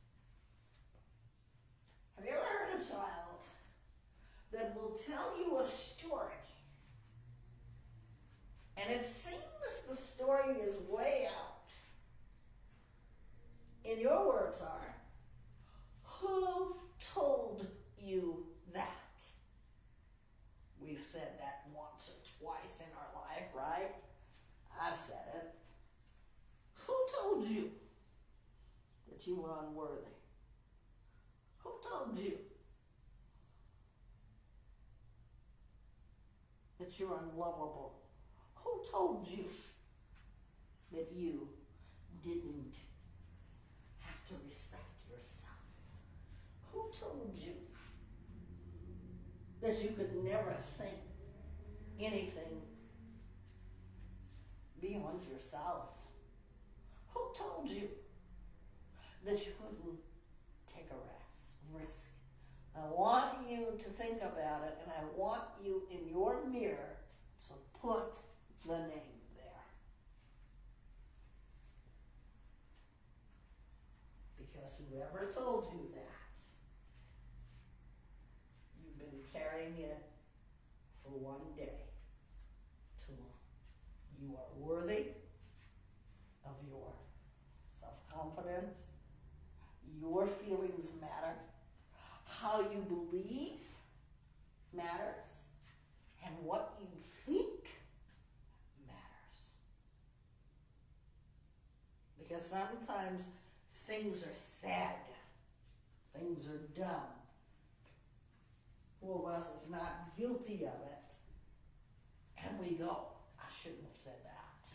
Have you ever heard a child that will tell you a story, and it seems the story is way out? And your words are, who told you that? We've said that once or twice in our life, right? I've said it. Who told you that you were unworthy? Who told you that you're unlovable? Who told you that you didn't have to respect yourself? Who told you that you could never think anything beyond yourself? Who told you that you couldn't take a risk? I want you to think about it, and I want you in your mirror to put the name there. Because whoever told you that, you've been carrying it for one day too long. You are worthy of your self-confidence. Your feelings matter. How you believe matters. And what you think matters. Because sometimes things are sad. Things are dumb. Who of us is not guilty of it? And we go, I shouldn't have said that.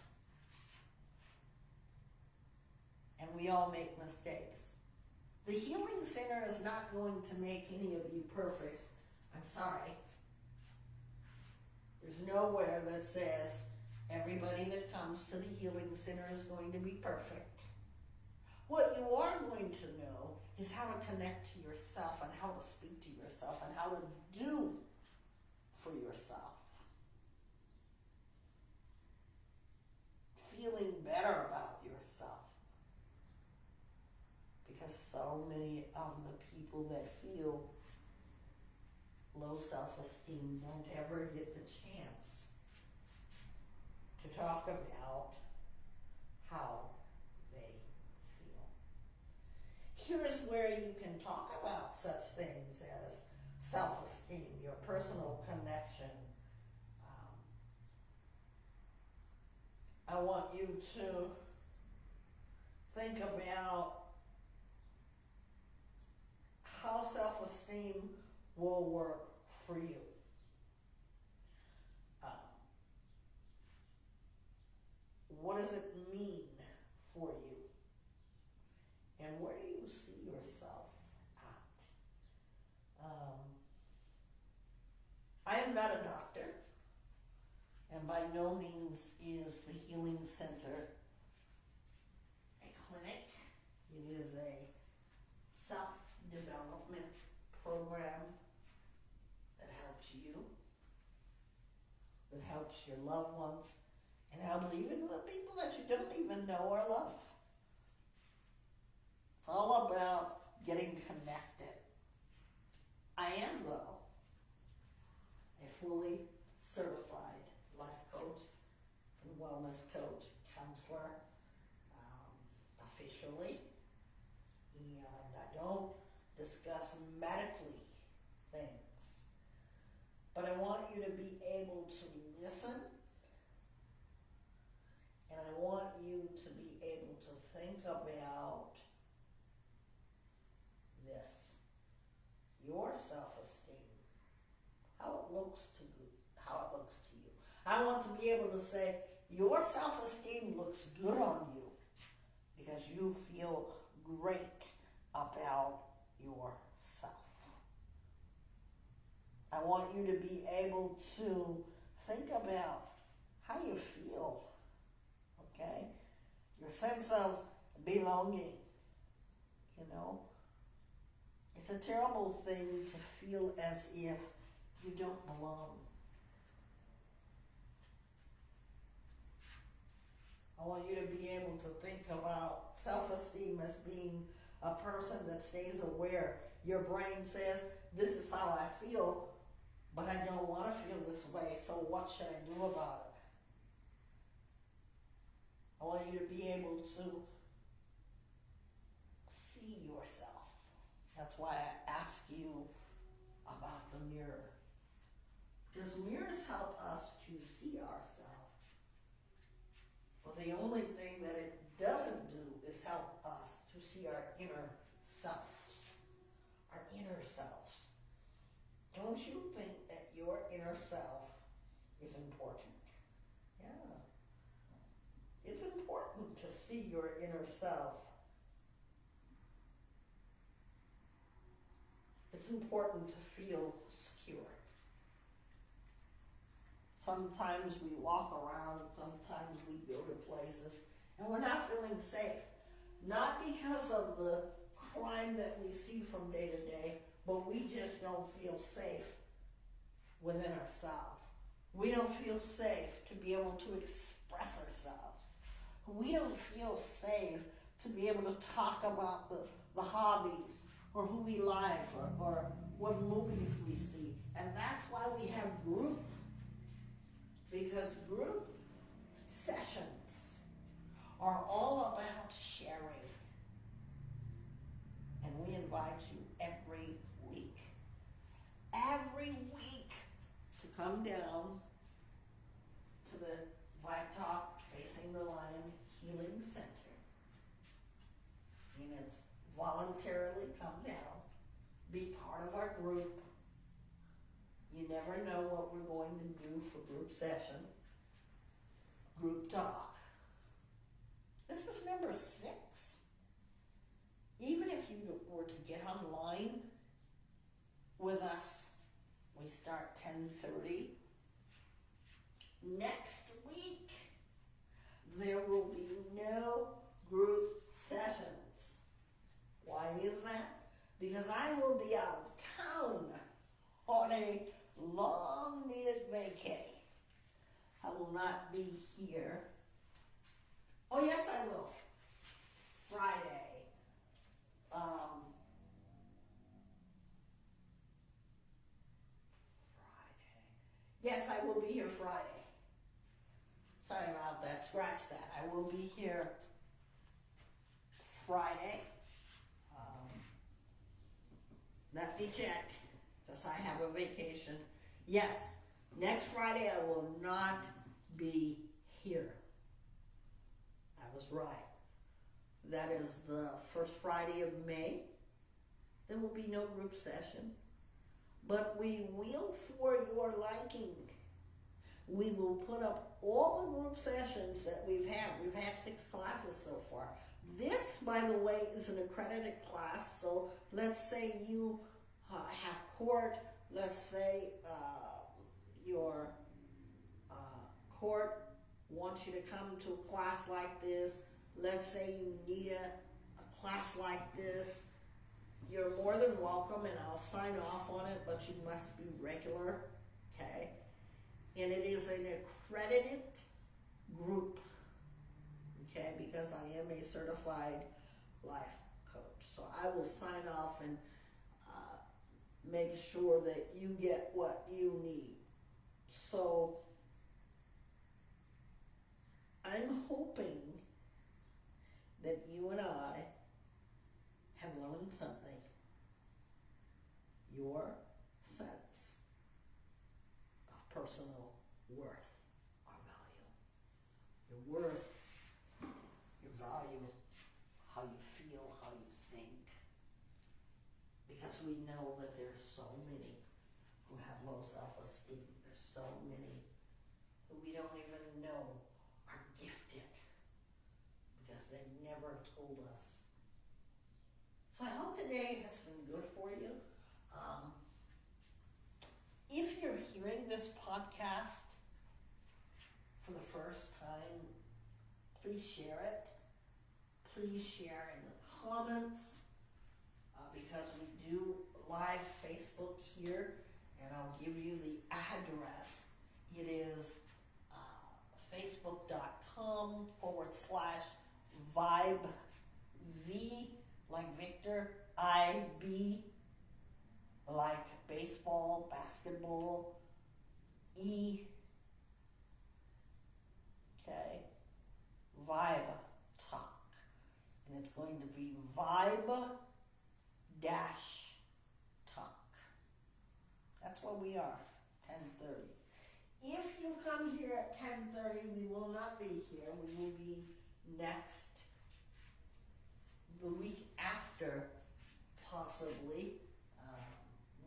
And we all make mistakes. The Healing Center is not going to make any of you perfect. I'm sorry. There's nowhere that says everybody that comes to the Healing Center is going to be perfect. What you are going to know is how to connect to yourself and how to speak to yourself and how to do for yourself. Feeling better about yourself. Because so many of the people that feel low self-esteem don't ever get the chance to talk about how they feel. Here's where you can talk about such things as self-esteem, your personal connection want you to think about how self-esteem will work for you. What does it mean for you? And where do you see yourself at? I am not a doctor, and by no means is the Healing Center a clinic. It is a self-development program that helps you, that helps your loved ones, and helps even the people that you don't even know or love. It's all about getting connected. I am, though, a fully certified life coach and wellness coach, counselor, officially. And I don't discuss medically things. But I want you to be able to listen. And I want you to be able to think about this. Your self-esteem. How it looks to you. I want to be able to say, your self-esteem looks good on you because you feel great about yourself. I want you to be able to think about how you feel, okay? Your sense of belonging, you know? It's a terrible thing to feel as if you don't belong. I want you to be able to think about self-esteem as being a person that stays aware. Your brain says, this is how I feel, but I don't want to feel this way, so what should I do about it? I want you to be able to see yourself. That's why I ask you about the mirror. Because mirrors help us to see ourselves. But the only thing that it doesn't do is help us to see our inner selves. Our inner selves. Don't you think that your inner self is important? Yeah. It's important to see your inner self. It's important to feel secure. Sometimes we walk around, sometimes we go to places, and we're not feeling safe. Not because of the crime that we see from day to day, but we just don't feel safe within ourselves. We don't feel safe to be able to express ourselves. We don't feel safe to be able to talk about the hobbies or who we like or what movies we see. And that's why we have group. Because group sessions are all about sharing. And we invite you every week to come down to the vibetalkfacethelion Healing Center. And it's voluntarily come down, be part of our group. You never know what we're going to do for group session, group talk. This is number 6. Even if you were to get online with us, we start 10:30. Next week, there will be no group sessions. Why is that? Because I will be out of town on a long needed vacay. I will not be here. Oh yes, I will. Friday. Yes, I will be here Friday. Sorry about that. Scratch that. I will be here Friday. Let me check, because I have a vacation. Yes, next Friday I will not be here. I was right. That is the first Friday of May. There will be no group session, but we will, for your liking, we will put up all the group sessions that we've had. We've had 6 classes so far. This, by the way, is an accredited class, so let's say you have court, let's say your court wants you to come to a class like this, let's say you need a class like this, you're more than welcome, and I'll sign off on it, but you must be regular, okay? And it is an accredited group, okay, because I am a certified life coach. So I will sign off and make sure that you get what you need. So I'm hoping that you and I have learned something. Your sense of personal worth or value. Your worth, your value, how you feel, how you think. Because we know that there's so many who have low self-esteem. There's so many who we don't even know are gifted because they never told us. So I hope today has been good for you. If you're hearing this podcast for the first time, please share it. Please share in the comments because we do live Facebook here, and I'll give you the address. It is facebook.com/vibe, V like Victor, IB like baseball, basketball, E, okay, Vibe Talk. And it's going to be Vibe dash Talk. That's what we are, 10:30. If you come here at 10:30, we will not be here. We will be next, the week after, possibly.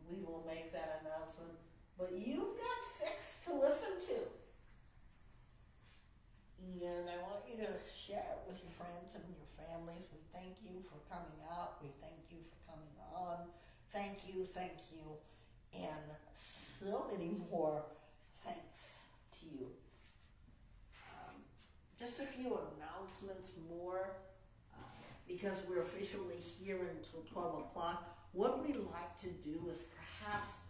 We will make that announcement. But you've got 6 to listen to. And I want you to share it with your friends and your families. We thank you for coming out. We thank you for coming on. Thank you, and so many more thanks to you. Just a few announcements more, because we're officially here until 12 o'clock. What we like to do is perhaps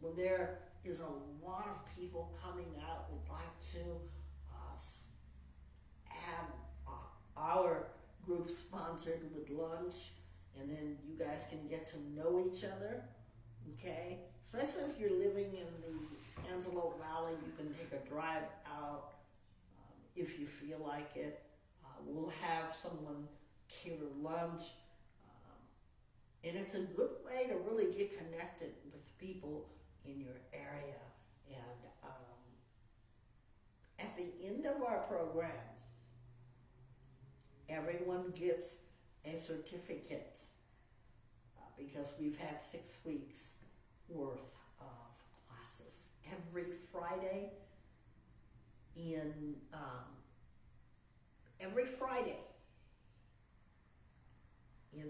when there is a lot of people coming out, we'd like to have our group sponsored with lunch, and then you guys can get to know each other, okay? Especially if you're living in the Antelope Valley, you can take a drive out if you feel like it. We'll have someone cater lunch, and it's a good way to really get connected with people in your area. And at the end of our program, everyone gets a certificate because we've had 6 weeks worth of classes every Friday in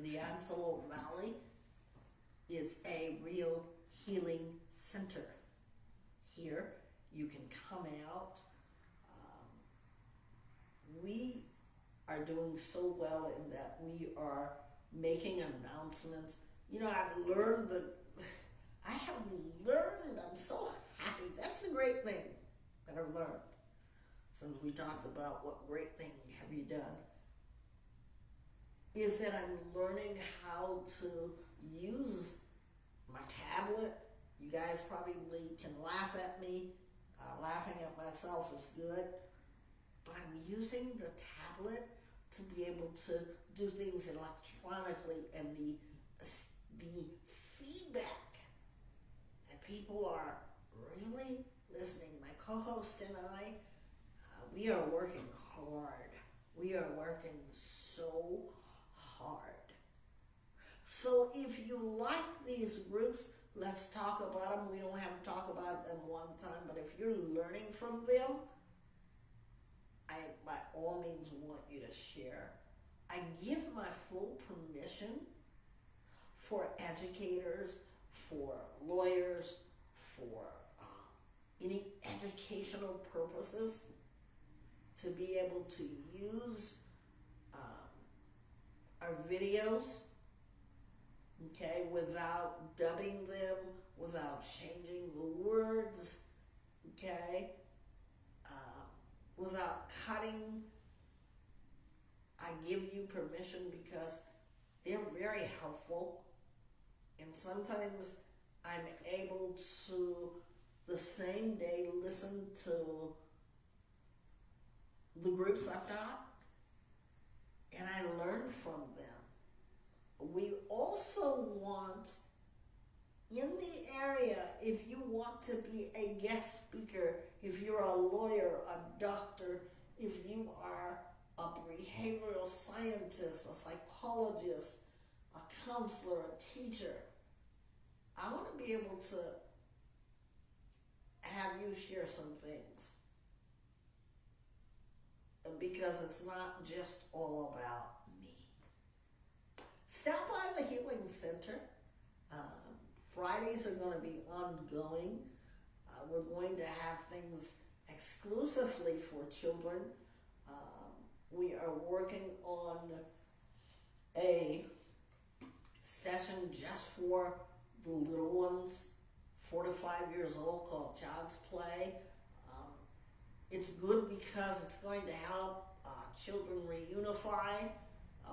the Antelope Valley. It's a real healing center. Here you can come out. We are doing so well in that we are making announcements. You know, I have learned, I'm so happy. That's a great thing that I've learned since we talked about what great thing have you done, is that I'm learning how to use my tablet. You guys probably can laugh at me. Laughing at myself is good. But I'm using the tablet to be able to do things electronically, and the feedback that people are really listening. My co-host and I, we are working hard. We are working so hard. So if you like these groups, let's talk about them. We don't have to talk about them one time, but if you're learning from them, I by all means want you to share. I give my full permission for educators, for lawyers, for any educational purposes to be able to use our videos, okay, without dubbing them, without changing the words, okay, without cutting. I give you permission because they're very helpful, and sometimes I'm able to the same day listen to the groups I've got, and I learn from them. We also want, in the area, if you want to be a guest speaker, if you're a lawyer, a doctor, if you are a behavioral scientist, a psychologist, a counselor, a teacher, I want to be able to have you share some things, because it's not just all about me. Stop by the Healing Center. Fridays are going to be ongoing. We're going to have things exclusively for children. We are working on a session just for the little ones, 4 to 5 years old, called Child's Play. It's good because it's going to help children reunify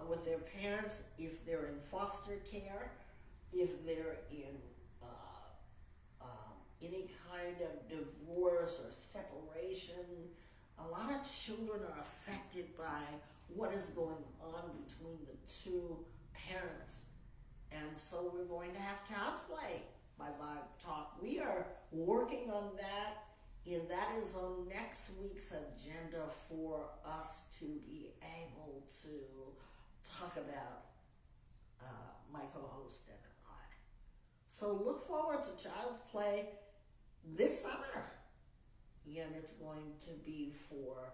with their parents if they're in foster care, if they're in any kind of divorce or separation. A lot of children are affected by what is going on between the two parents. And so we're going to have Child's Play by Vibe Talk. We are working on that, and that is on next week's agenda for us to be able to talk about, my co-host and I. So look forward to Child's Play this summer. And it's going to be for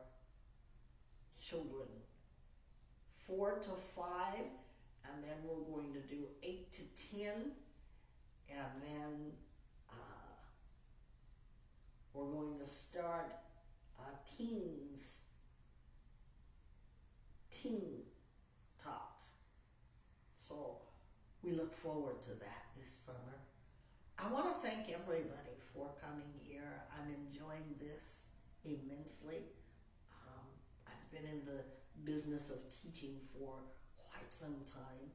children 4 to 5, and then we're going to do 8 to 10, and then we're going to start teen talk. So we look forward to that this summer. I want to thank everybody for coming here. I'm enjoying this immensely. I've been in the business of teaching for quite some time,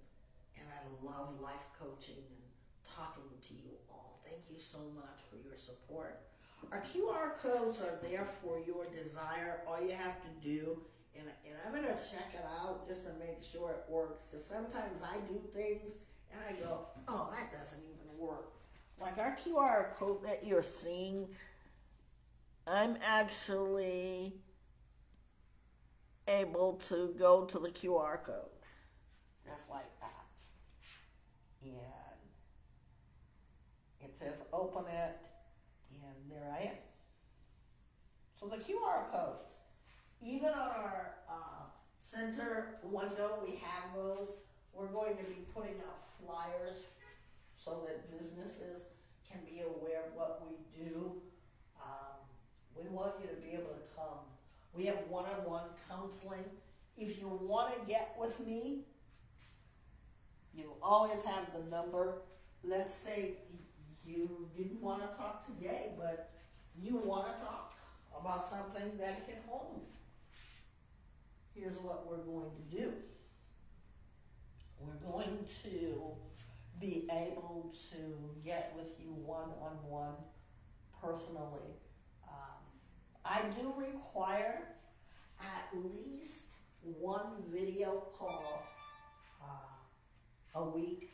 and I love life coaching and talking to you all. Thank you so much for your support. Our QR codes are there for your desire. All you have to do, and I'm going to check it out just to make sure it works, because sometimes I do things and I go, oh, that doesn't even work. Like our QR code that you're seeing, I'm actually able to go to the QR code, just like that. And it says open it, and there I am. So the QR codes, even on our center window, we have those. We're going to be putting out flyers so that businesses can be aware of what we do. We want you to be able to come. We have one-on-one counseling. If you want to get with me, you always have the number. Let's say you didn't want to talk today, but you want to talk about something that hit home. Here's what we're going to do. We're going to be able to get with you one-on-one personally. I do require at least one video call a week,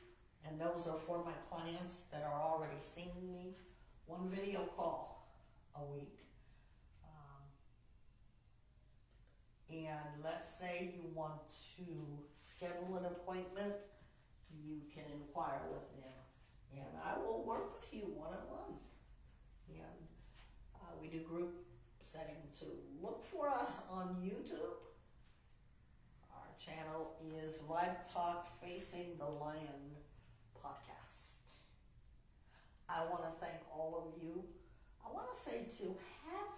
and those are for my clients that are already seeing me. One video call a week. And let's say you want to schedule an appointment, you can inquire with them. And I will work with you one-on-one. And we do group setting too. Look for us on YouTube. Our channel is vibetalkfacethelion podcast. I want to thank all of you. I want to say to have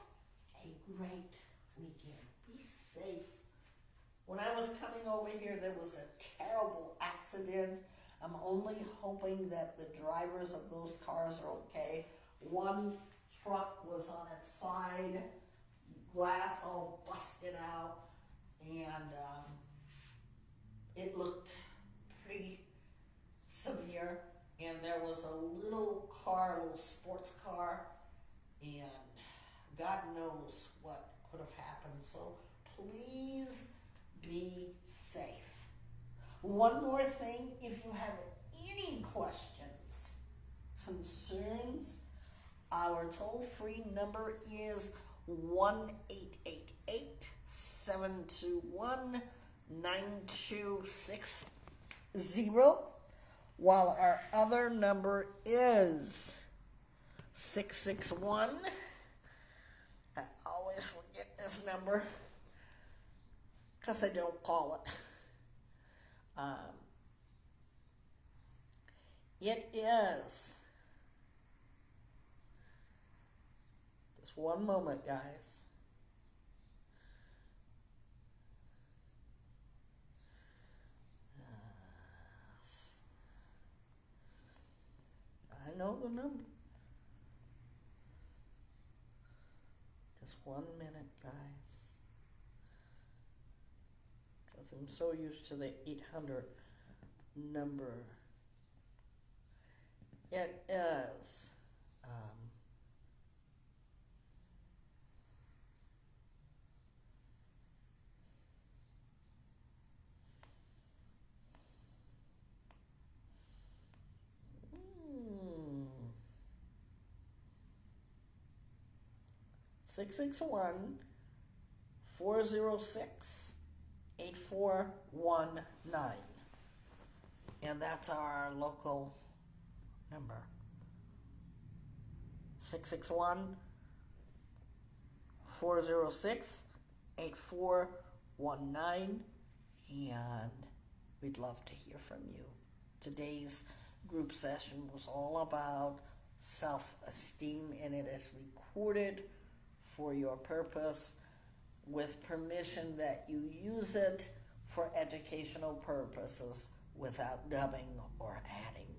a great weekend. Be safe. When I was coming over here, there was a terrible accident. I'm only hoping that the drivers of those cars are okay. One truck was on its side, glass all busted out, and it looked pretty severe. And there was a little car, a little sports car, and God knows what could have happened. So please be safe. One more thing, if you have any questions, concerns, our toll-free number is 1-888-721-9260, while our other number is 661. I always forget this number because I don't call it. It is, just one moment, guys. I know the number. Just 1 minute, guys. Because I'm so used to the 800 number. It is 661-406-8419. And that's our local number. 661-406-8419. And we'd love to hear from you. Today's group session was all about self-esteem, and it is recorded for your purpose with permission that you use it for educational purposes without dubbing or adding